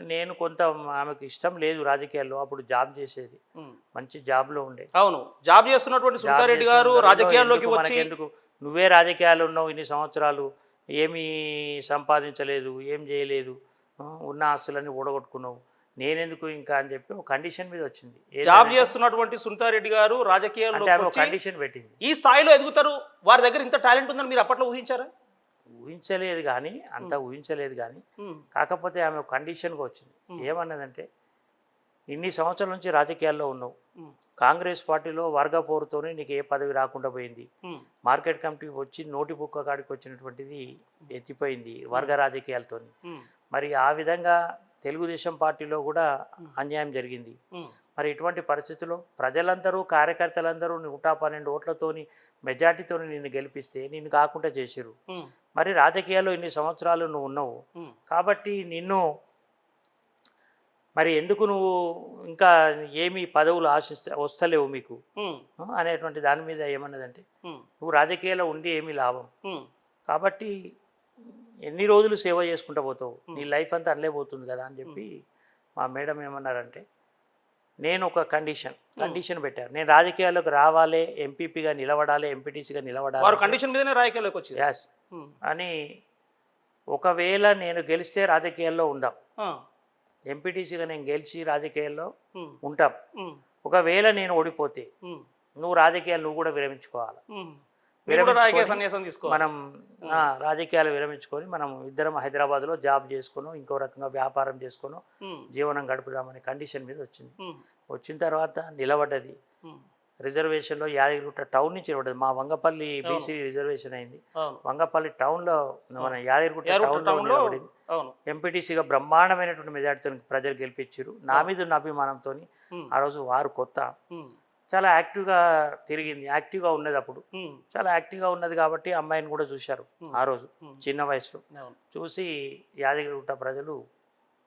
నేను కొంత ఆమెకు ఇష్టం లేదు రాజకీయాల్లో. అప్పుడు జాబ్ చేసేది, మంచి జాబ్లో ఉండే. అవును, జాబ్ చేస్తున్నటువంటి సుందరెడ్డి గారు రాజకీయాల్లోకి వచ్చి ఎందుకు నువ్వే రాజకీయాలు ఉన్నావు, ఇన్ని సంవత్సరాలు ఏమీ సంపాదించలేదు, ఏం చేయలేదు, ఉన్న ఆస్తులన్నీ ఓడగొట్టుకున్నావు, నేనెందుకు ఇంకా అని చెప్పి ఒక కండిషన్ మీద వచ్చింది. జాబ్ చేస్తున్నటువంటి సుందరెడ్డి గారు రాజకీయాల్లో కండిషన్ పెట్టింది. ఈ స్థాయిలో ఎదుగుతారు, వారి దగ్గర ఇంత టాలెంట్ ఉందని మీరు అప్పట్లో ఊహించారా? ఊహించలేదు కానీ, అంతా ఊహించలేదు కానీ, కాకపోతే ఆమె ఒక కండిషన్గా వచ్చింది. ఏమన్నదంటే, ఇన్ని సంవత్సరాల నుంచి రాజకీయాల్లో ఉన్నావు, కాంగ్రెస్ పార్టీలో వర్గ పోరుతోనే నీకు ఏ పదవి రాకుండా పోయింది, మార్కెట్ కమిటీ వచ్చి నోటి బుక్క కాడికి వచ్చినటువంటిది ఎత్తిపోయింది వర్గ రాజకీయాలతో. మరి ఆ విధంగా తెలుగుదేశం పార్టీలో కూడా అన్యాయం జరిగింది. మరి ఇటువంటి పరిస్థితుల్లో ప్రజలందరూ, కార్యకర్తలందరూ 112 ఓట్లతోని మెజార్టీతో నిన్ను గెలిపిస్తే నిన్ను కాకుండా చేసిరు. మరి రాజకీయాల్లో ఇన్ని సంవత్సరాలు నువ్వు ఉన్నావు కాబట్టి నిన్ను మరి ఎందుకు నువ్వు ఇంకా ఏమి పదవులు వస్తలేవు మీకు అనేటువంటి దాని మీద ఏమన్నదంటే, నువ్వు రాజకీయాల్లో ఉండి ఏమీ లాభం, కాబట్టి ఎన్ని రోజులు సేవ చేసుకుంటూ పోతావు, నీ లైఫ్ అంతా అల్లే పోతుంది కదా అని చెప్పి మా మేడం ఏమన్నారంటే, నేను ఒక కండిషన్ పెట్టారు, నేను రాజకీయాల్లోకి రావాలి, ఎంపీపీగా నిలబడాలి, ఎంపీటీసీగా నిలబడాలి, కండిషన్ మీదనే రాజకీయాల్లోకి వచ్చింది. యాస్ అని, ఒకవేళ నేను గెలిస్తే రాజకీయాల్లో ఉందాం, ఎంపీటీసీగా నేను గెలిచి రాజకీయాల్లో ఉంటాం, ఒకవేళ నేను ఓడిపోతే నువ్వు రాజకీయాలు నువ్వు కూడా విరమించుకోవాలి, మనం రాజకీయాలు విరమించుకొని మనం ఇద్దరం హైదరాబాద్లో జాబ్ చేసుకుని ఇంకో రకంగా వ్యాపారం చేసుకుని జీవనం గడుపుదామనే కండిషన్ మీద వచ్చింది. వచ్చిన తర్వాత నిలబడ్డది. రిజర్వేషన్లో యాదగిరిగుట్ట టౌన్ నుంచి నిలబడ్డది. మా వంగపల్లి బీసీ రిజర్వేషన్ అయింది. వంగపల్లి టౌన్లో మన యాదగిరిగుట్ట టౌన్లో నిలబడింది. ఎంపీటీసీగా బ్రహ్మాండమైనటువంటి మెజార్టీతో ప్రజలు గెలిపించారు. నా మీద ఉన్న అభిమానంతో ఆ రోజు వారు కొత్త చాలా యాక్టివ్గా తిరిగింది, యాక్టివ్గా ఉన్నది. అప్పుడు చాలా యాక్టివ్గా ఉన్నది కాబట్టి అమ్మాయిని కూడా చూశారు ఆ రోజు చిన్న వయసులో. చూసి యాదగిరిగుట్ట ప్రజలు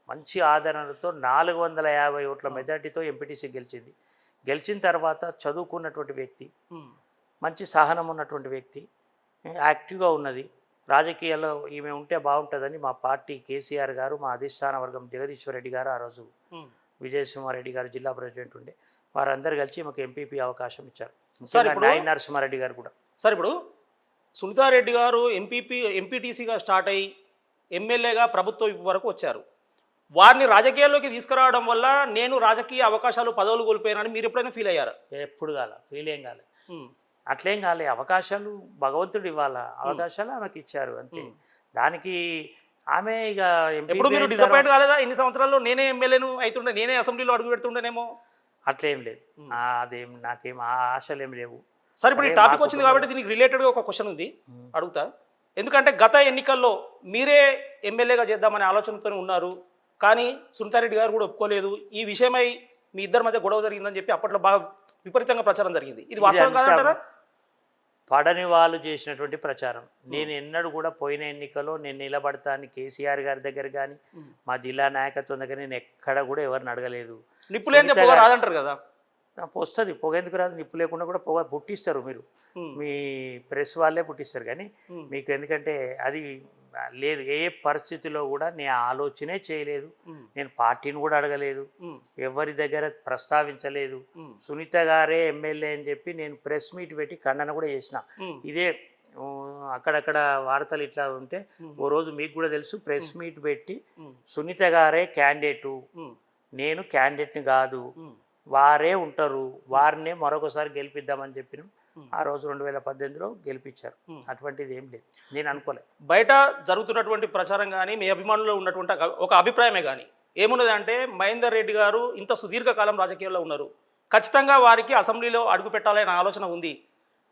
మంచి ఆదరణతో 450 ఓట్ల మెజార్టీతో ఎంపీటీసీ గెలిచింది. గెలిచిన తర్వాత చదువుకున్నటువంటి వ్యక్తి, మంచి సహనం ఉన్నటువంటి వ్యక్తి, యాక్టివ్గా ఉన్నది. రాజకీయాల్లో ఈమె ఉంటే బాగుంటుందని మా పార్టీ కేసీఆర్ గారు, మా అధిష్టాన వర్గం జగదీశ్వర్ రెడ్డి గారు, ఆ రోజు విజయసింహారెడ్డి గారు జిల్లా ప్రెసిడెంట్ ఉండే, వారందరూ కలిసి మాకు ఎంపీపీ అవకాశం ఇచ్చారు. నాయన నరసింహారెడ్డి గారు కూడా. సార్, ఇప్పుడు సునీతారెడ్డి గారు ఎంపీటీసీగా స్టార్ట్ అయ్యి ఎమ్మెల్యేగా ప్రభుత్వం వరకు వచ్చారు. వారిని రాజకీయాల్లోకి తీసుకురావడం వల్ల నేను రాజకీయ అవకాశాలు, పదవులు కోల్పోయానని మీరు ఎప్పుడైనా ఫీల్ అయ్యారా? ఎప్పుడు ఫీల్ ఏం కాలే, అట్లేం కాలే. అవకాశాలు భగవంతుడు ఇవ్వాలా, అవకాశాలు ఆమెకి ఇచ్చారు అంతే. దానికి ఆమె ఇక ఎప్పుడు మీరు డిసప్పాయింట్ కాలేదా? ఇన్ని సంవత్సరాల్లో నేనే ఎమ్మెల్యేను అవుతుండే, నేనే అసెంబ్లీలో అడుగు పెడుతుండేనేమో? అట్లేం లేదు, అదేం నాకేం ఆశలు ఏం లేవు. సరే, ఇప్పుడు ఈ టాపిక్ వచ్చింది కాబట్టి దీనికి రిలేటెడ్గా ఒక క్వశ్చన్ ఉంది, అడుగుతా. ఎందుకంటే గత ఎన్నికల్లో మీరే ఎమ్మెల్యేగా చేద్దామనే ఆలోచనతో ఉన్నారు, కానీ సునీతారెడ్డి గారు కూడా ఒప్పుకోలేదు. ఈ విషయమై మీ ఇద్దరి మధ్య గొడవ జరిగిందని చెప్పి అప్పట్లో బాగా విపరీతంగా ప్రచారం జరిగింది. ఇది వాస్తవం కాదంటారా? పడని వాళ్ళు చేసినటువంటి ప్రచారం. నేను ఎన్నడూ కూడా పోయిన ఎన్నికల్లో నేను నిలబడతాను కేసీఆర్ గారి దగ్గర కానీ, మా జిల్లా నాయకత్వం దగ్గర నేను ఎక్కడ కూడా ఎవరిని అడగలేదు. నిప్పులేందే రాదంటారు కదా. వస్తుంది. పొగ ఎందుకు రాదు? నిప్పు లేకుండా కూడా పొగ పుట్టిస్తారు మీరు, మీ ప్రెస్ వాళ్ళే పుట్టిస్తారు. కానీ మీకు ఎందుకంటే అది లేదు. ఏ పరిస్థితిలో కూడా నేను ఆలోచనే చేయలేదు. నేను పార్టీని కూడా అడగలేదు, ఎవరి దగ్గర ప్రస్తావించలేదు. సునీత గారే ఎమ్మెల్యే అని చెప్పి నేను ప్రెస్ మీట్ పెట్టి ఖండన కూడా చేసిన. ఇదే అక్కడక్కడ వార్తలు ఇట్లా ఉంటే ఓ రోజు మీకు కూడా తెలుసు, ప్రెస్ మీట్ పెట్టి సునీత గారే క్యాండిడేటు, నేను క్యాండిడేట్ని కాదు, వారే ఉంటారు, వారినే మరొకసారి గెలిపిద్దామని చెప్పిన. ఆ రోజు 2018లో గెలిపించారు. అటువంటిది ఏం లేదు, నేను అనుకోలేదు. బయట జరుగుతున్నటువంటి ప్రచారం కానీ మీ అభిమానుల్లో ఉన్నటువంటి ఒక అభిప్రాయమే కానీ ఏమున్నది అంటే, మహేందర్ రెడ్డి గారు ఇంత సుదీర్ఘకాలం రాజకీయాల్లో ఉన్నారు, ఖచ్చితంగా వారికి అసెంబ్లీలో అడుగు పెట్టాలనే ఆలోచన ఉంది.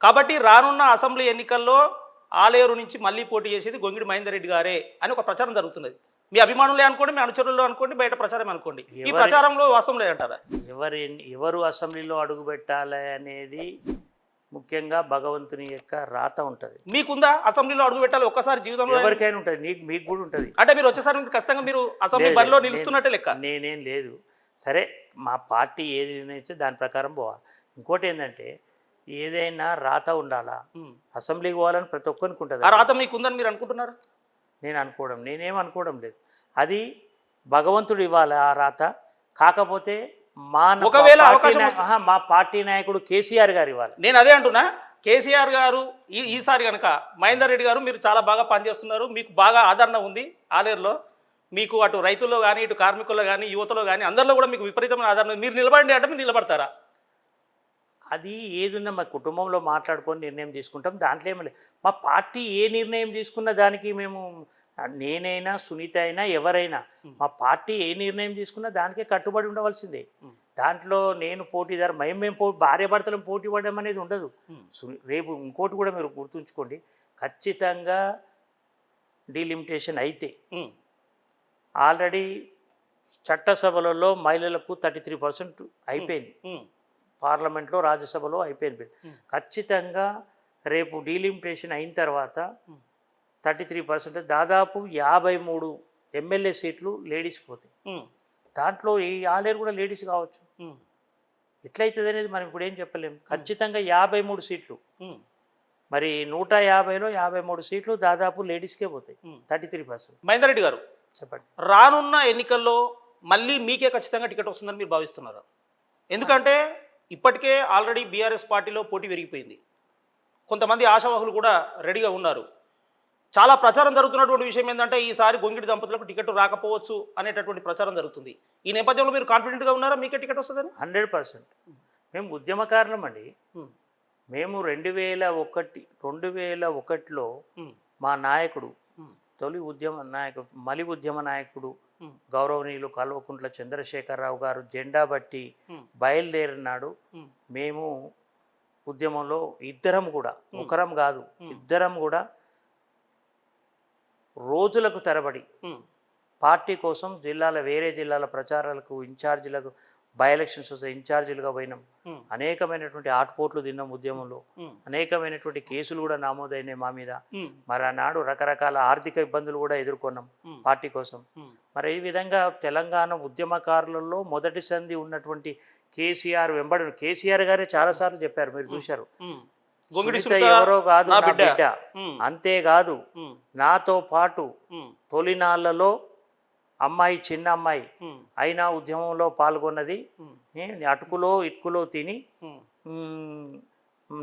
కాబట్టి రానున్న అసెంబ్లీ ఎన్నికల్లో ఆలేరు నుంచి మళ్ళీ పోటీ చేసేది గొంగిడి మహేందర్ రెడ్డి గారే అని ఒక ప్రచారం జరుగుతున్నది. మీ అభిమానులే అనుకోండి, మీ అనుచరులు అనుకోండి, బయట ప్రచారం అనుకోండి, ఈ ప్రచారంలో వాస్తవం లేదంటారా? ఎవరు అసెంబ్లీలో అడుగు పెట్టాలి అనేది ముఖ్యంగా భగవంతుని యొక్క రాత ఉంటుంది. మీకుందా అసెంబ్లీలో అడుగు పెట్టాలి ఒక్కసారి జీవితంలో? ఎవరికైనా ఉంటుంది, మీకు కూడా ఉంటుంది. అంటే మీరు వచ్చేసారి ఖచ్చితంగా మీరు అసెంబ్లీ బరిలో నిలుస్తున్నట్టే లెక్క. నేనేం లేదు. సరే, మా పార్టీ ఏది నిర్ణయిస్తే దాని ప్రకారం పోవాలి. ఇంకోటి ఏంటంటే, ఏదైనా రాత ఉండాలా, అసెంబ్లీకి పోవాలని ప్రతి ఒక్కరికి ఉంటుంది. ఆ రాత మీకు ఉందని మీరు అనుకుంటున్నారా? నేనేం అనుకోవడం లేదు. అది భగవంతుడు ఇవ్వాలి ఆ రాత. కాకపోతే ఒకవేళ మా పార్టీ నాయకుడు కేసీఆర్ గారు ఇవ్వాలి. నేను అదే అంటున్నా, కేసీఆర్ గారు ఈసారి కనుక మహేందర్ రెడ్డి గారు మీరు చాలా బాగా పనిచేస్తున్నారు, మీకు బాగా ఆదరణ ఉంది ఆలేరులో, మీకు అటు రైతుల్లో కానీ ఇటు కార్మికుల్లో కానీ యువతలో కానీ అందరిలో కూడా మీకు విపరీతమైన ఆదరణ, మీరు నిలబడండి అంటే మీరు నిలబడతారా? అది ఏదున్నా మా కుటుంబంలో మాట్లాడుకొని నిర్ణయం తీసుకుంటాం. దాంట్లో ఏమీ లేదు. మా పార్టీ ఏ నిర్ణయం తీసుకున్న దానికి మేము, నేనైనా సునీత అయినా ఎవరైనా, మా పార్టీ ఏ నిర్ణయం తీసుకున్నా దానికే కట్టుబడి ఉండవలసిందే. దాంట్లో నేను పోటీదారు, మేము భార్యాభర్తలను పోటీ పడడం అనేది ఉండదు. రేపు ఇంకోటి కూడా మీరు గుర్తుంచుకోండి, ఖచ్చితంగా డీలిమిటేషన్ అయితే ఆల్రెడీ చట్టసభలలో మహిళలకు 33% అయిపోయింది, పార్లమెంట్లో రాజ్యసభలో అయిపోయింది. ఖచ్చితంగా రేపు డీలిమిటేషన్ అయిన తర్వాత 33%, దాదాపు 53 ఎమ్మెల్యే సీట్లు లేడీస్కి పోతాయి. దాంట్లో ఈ ఆలేరు కూడా లేడీస్ కావచ్చు. ఎట్లయితుంది అనేది మనం ఇప్పుడు ఏం చెప్పలేము. ఖచ్చితంగా 53 సీట్లు, మరి 150లో 53 సీట్లు దాదాపు లేడీస్కే పోతాయి, 33%. మహేందర్ రెడ్డి గారు చెప్పండి, రానున్న ఎన్నికల్లో మళ్ళీ మీకే ఖచ్చితంగా టికెట్ వస్తుందని మీరు భావిస్తున్నారా? ఎందుకంటే ఇప్పటికే ఆల్రెడీ బీఆర్ఎస్ పార్టీలో పోటీ పెరిగిపోయింది, కొంతమంది ఆశావాహులు కూడా రెడీగా ఉన్నారు. చాలా ప్రచారం జరుగుతున్నటువంటి విషయం ఏంటంటే, ఈసారి గొంగిడి దంపతులకు టికెట్ రాకపోవచ్చు అనేటటువంటి ప్రచారం జరుగుతుంది. ఈ నేపథ్యంలో మీరు కాన్ఫిడెంట్గా ఉన్నారా మీకే టికెట్ వస్తుందని? 100%. మేము ఉద్యమకారులం అండి. మేము 2001లో మా నాయకుడు, తొలి ఉద్యమ నాయకుడు, మలి ఉద్యమ నాయకుడు గౌరవనీయులు కల్వకుంట్ల చంద్రశేఖరరావు గారు జెండా బట్టి బయలుదేరినాడు. మేము ఉద్యమంలో ఇద్దరం కూడా, ఒకరం కాదు ఇద్దరం కూడా రోజులకు తరబడి పార్టీ కోసం వేరే జిల్లాల ప్రచారాలకు ఇన్ఛార్జీలకు, బై ఎలక్షన్స్ వస్తే ఇన్ఛార్జీలుగా పోయినాం. అనేకమైనటువంటి ఆటుపోట్లు తిన్నాం ఉద్యమంలో, అనేకమైనటువంటి కేసులు కూడా నమోదైనాయి మా మీద. మరి ఆనాడు రకరకాల ఆర్థిక ఇబ్బందులు కూడా ఎదుర్కొన్నాం పార్టీ కోసం. మరి ఈ విధంగా తెలంగాణ ఉద్యమకారులలో మొదటి సంధి ఉన్నటువంటి కేసీఆర్ వెంబడి, కేసీఆర్ గారే చాలాసార్లు చెప్పారు, మీరు చూశారు, ఎవరో కాదు నా బిడ్డ, అంతేకాదు నాతో పాటు తొలినాళ్లలో అమ్మాయి, చిన్న అమ్మాయి అయినా ఉద్యమంలో పాల్గొన్నది, అటుకులో ఇటుకులో తిని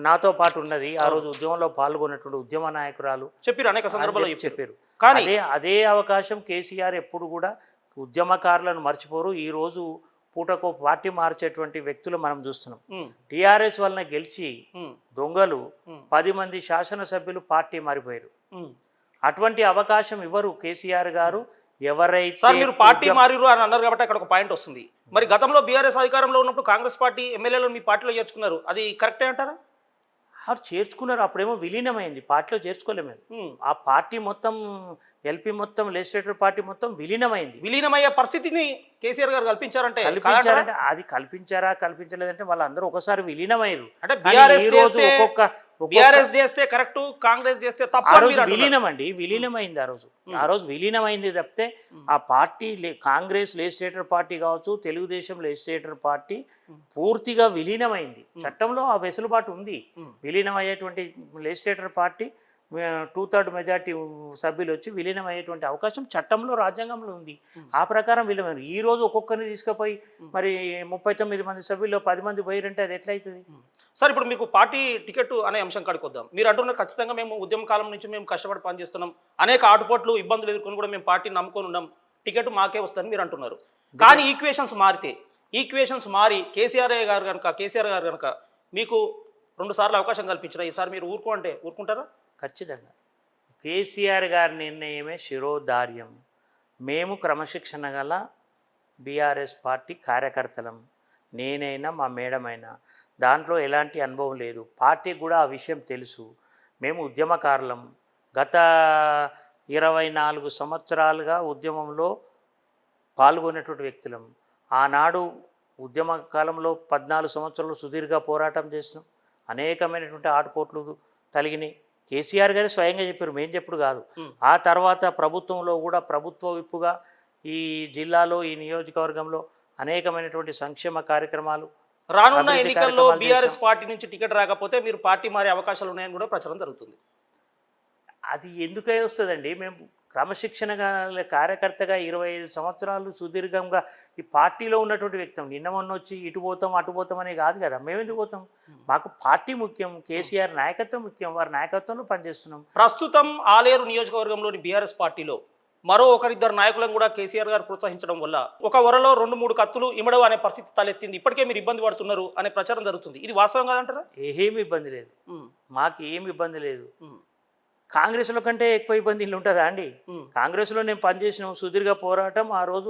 నాతో పాటు ఉన్నది, ఆ రోజు ఉద్యమంలో పాల్గొన్నటువంటి ఉద్యమ నాయకురాలు చెప్పారు, అనేక సందర్భాల్లో చెప్పారు. కానీ అదే అవకాశం కేసీఆర్ ఎప్పుడు కూడా ఉద్యమకారులను మర్చిపోరు. ఈ రోజు పూటకో పార్టీ మార్చేటువంటి వ్యక్తులు మనం చూస్తున్నాం. టీఆర్ఎస్ వలన గెలిచి దొంగలు 10 మంది శాసనసభ్యులు పార్టీ మారిపోయారు. అటువంటి అవకాశం ఇవ్వరు కేసీఆర్ గారు. ఎవరైతే మీరు పార్టీ మారిరు అని అన్నారు కాబట్టి అక్కడ ఒక పాయింట్ వస్తుంది. మరి గతంలో బీఆర్ఎస్ అధికారంలో ఉన్నప్పుడు కాంగ్రెస్ పార్టీ ఎమ్మెల్యేలను మీ పార్టీలో చేర్చుకున్నారు, అది కరెక్టే అంటారా? చేర్చుకున్నారు, అప్పుడేమో విలీనమైంది, పార్టీలో చేర్చుకోలేము. ఆ పార్టీ మొత్తం ఎల్పీ మొత్తం లెజిస్లేటివ్ పార్టీ మొత్తం విలీనమైంది. విలీనమయ్యే పరిస్థితిని కేసీఆర్ గారు కల్పించారంటే కల్పించారంటే అది కల్పించారా కల్పించలేదంటే వాళ్ళందరూ ఒకసారి విలీనమయ్యారు. అంటే కానీ ఈ రోజు బీఆర్ఎస్ చేస్తే కరెక్ట్, కాంగ్రెస్ చేస్తే తప్పు. ఆ రోజు విలీనమండి, విలీనమైంది ఆ రోజు విలీనమైంది తప్పితే ఆ పార్టీ కాంగ్రెస్ లెజిస్లేటర్ పార్టీ కావచ్చు, తెలుగుదేశం లెజిస్లేటర్ పార్టీ పూర్తిగా విలీనమైంది. చట్టంలో ఆ వెసులుబాటు ఉంది. విలీనమయ్యేటువంటి లెజిస్లేటర్ పార్టీ 2/3 మెజార్టీ సభ్యులు వచ్చి విలీనం అయ్యేటువంటి అవకాశం చట్టంలో రాజ్యాంగంలో ఉంది. ఆ ప్రకారం విలీనం. ఈ రోజు ఒక్కొక్కరిని తీసుకుపోయి మరి 39 మంది సభ్యుల్లో 10 మంది పోయిరంటే అది ఎట్లయితుంది? సార్ ఇప్పుడు మీకు పార్టీ టికెట్ అనే అంశం కాడికి వద్దాం. మీరు అంటున్నారు ఖచ్చితంగా మేము ఉద్యమ కాలం నుంచి మేము కష్టపడి పనిచేస్తున్నాం, అనేక ఆటుపోట్లు ఇబ్బందులు ఎదుర్కొని కూడా మేము పార్టీని నమ్ముకొని ఉన్నాం, టికెట్ మాకే వస్తుందని మీరు అంటున్నారు. కానీ ఈక్వేషన్స్ మారి కేసీఆర్ గారు కనుక మీకు 2 సార్లు అవకాశం కల్పించిన ఈసారి మీరు ఊరుకుంటారా? ఖచ్చితంగా కేసీఆర్ గారి నిర్ణయమే శిరోధార్యం. మేము క్రమశిక్షణ గల బీఆర్ఎస్ పార్టీ కార్యకర్తలం. నేనైనా మా మేడమైనా దాంట్లో ఎలాంటి అనుభవం లేదు. పార్టీకి కూడా ఆ విషయం తెలుసు. మేము ఉద్యమకారులం. గత 24 సంవత్సరాలుగా ఉద్యమంలో పాల్గొనేటువంటి వ్యక్తులం. ఆనాడు ఉద్యమ కాలంలో 14 సంవత్సరాలు సుదీర్ఘ పోరాటం చేసినాం. అనేకమైనటువంటి ఆటుపోట్లు తలిగినాయి. కేసీఆర్ గారు స్వయంగా చెప్పారు, మేము చెప్పుడు కాదు. ఆ తర్వాత ప్రభుత్వంలో కూడా ప్రభుత్వ విప్పుగా ఈ జిల్లాలో ఈ నియోజకవర్గంలో అనేకమైనటువంటి సంక్షేమ కార్యక్రమాలు, రానున్న ఎన్నికల్లో బీఆర్ఎస్ పార్టీ నుంచి టికెట్ రాకపోతే మీరు పార్టీ మారే అవకాశాలు ఉన్నాయని కూడా ప్రచారం జరుగుతుంది. అది ఎందుకై వస్తుందండి? మేము క్రమశిక్షణ కార్యకర్తగా 25 సంవత్సరాలు సుదీర్ఘంగా ఈ పార్టీలో ఉన్నటువంటి వ్యక్తం. నిన్న మొన్న వచ్చి ఇటు పోతాం అటు పోతాం అనే కాదు కదా. మేము ఎందుకు పోతాం? మాకు పార్టీ ముఖ్యం, కేసీఆర్ నాయకత్వం ముఖ్యం. వారి నాయకత్వంలో పనిచేస్తున్నాం. ప్రస్తుతం ఆలేరు నియోజకవర్గంలోని బీఆర్ఎస్ పార్టీలో మరో 1-2 నాయకులను కూడా కేసీఆర్ గారు ప్రోత్సహించడం వల్ల ఒక వరలో 2-3 కత్తులు ఇమడవు అనే పరిస్థితి తలెత్తింది. ఇప్పటికే మీరు ఇబ్బంది పడుతున్నారు అనే ప్రచారం జరుగుతుంది. ఇది వాస్తవం కాదంటారా? ఏమీ ఇబ్బంది లేదు, మాకు ఏమి ఇబ్బంది లేదు. కాంగ్రెస్లో కంటే ఎక్కువ ఇబ్బంది ఉంటుందా అండి? కాంగ్రెస్లో నేను పనిచేసిన సుదీర్ఘ పోరాటం. ఆ రోజు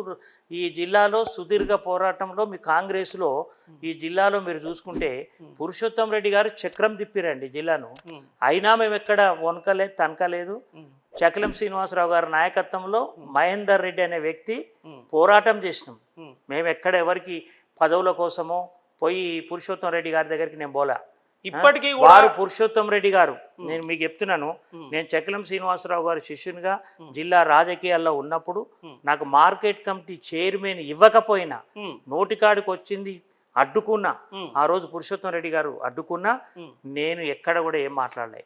ఈ జిల్లాలో సుదీర్ఘ పోరాటంలో మీ కాంగ్రెస్లో ఈ జిల్లాలో మీరు చూసుకుంటే పురుషోత్తం రెడ్డి గారు చక్రం తిప్పిరండి జిల్లాను. అయినా మేము ఎక్కడ వనకలేదు, తనకలేదు. చక్రం శ్రీనివాసరావు గారి నాయకత్వంలో మహేందర్ రెడ్డి అనే వ్యక్తి పోరాటం చేసినాం. మేము ఎక్కడ ఎవరికి పదవుల కోసమో పోయి పురుషోత్తం రెడ్డి గారి దగ్గరికి నేను పోలా. ఇప్పటికీ వారు పురుషోత్తం రెడ్డి గారు, నేను మీకు చెప్తున్నాను, నేను చక్రం శ్రీనివాసరావు గారు శిష్యునిగా జిల్లా రాజకీయాల్లో ఉన్నప్పుడు నాకు మార్కెట్ కమిటీ చైర్మన్ ఇవ్వకపోయినా నోటికాడికి వచ్చింది అడ్డుకున్నా. ఆ రోజు పురుషోత్తం రెడ్డి గారు అడ్డుకున్నా, నేను ఎక్కడ కూడా ఏం మాట్లాడలే.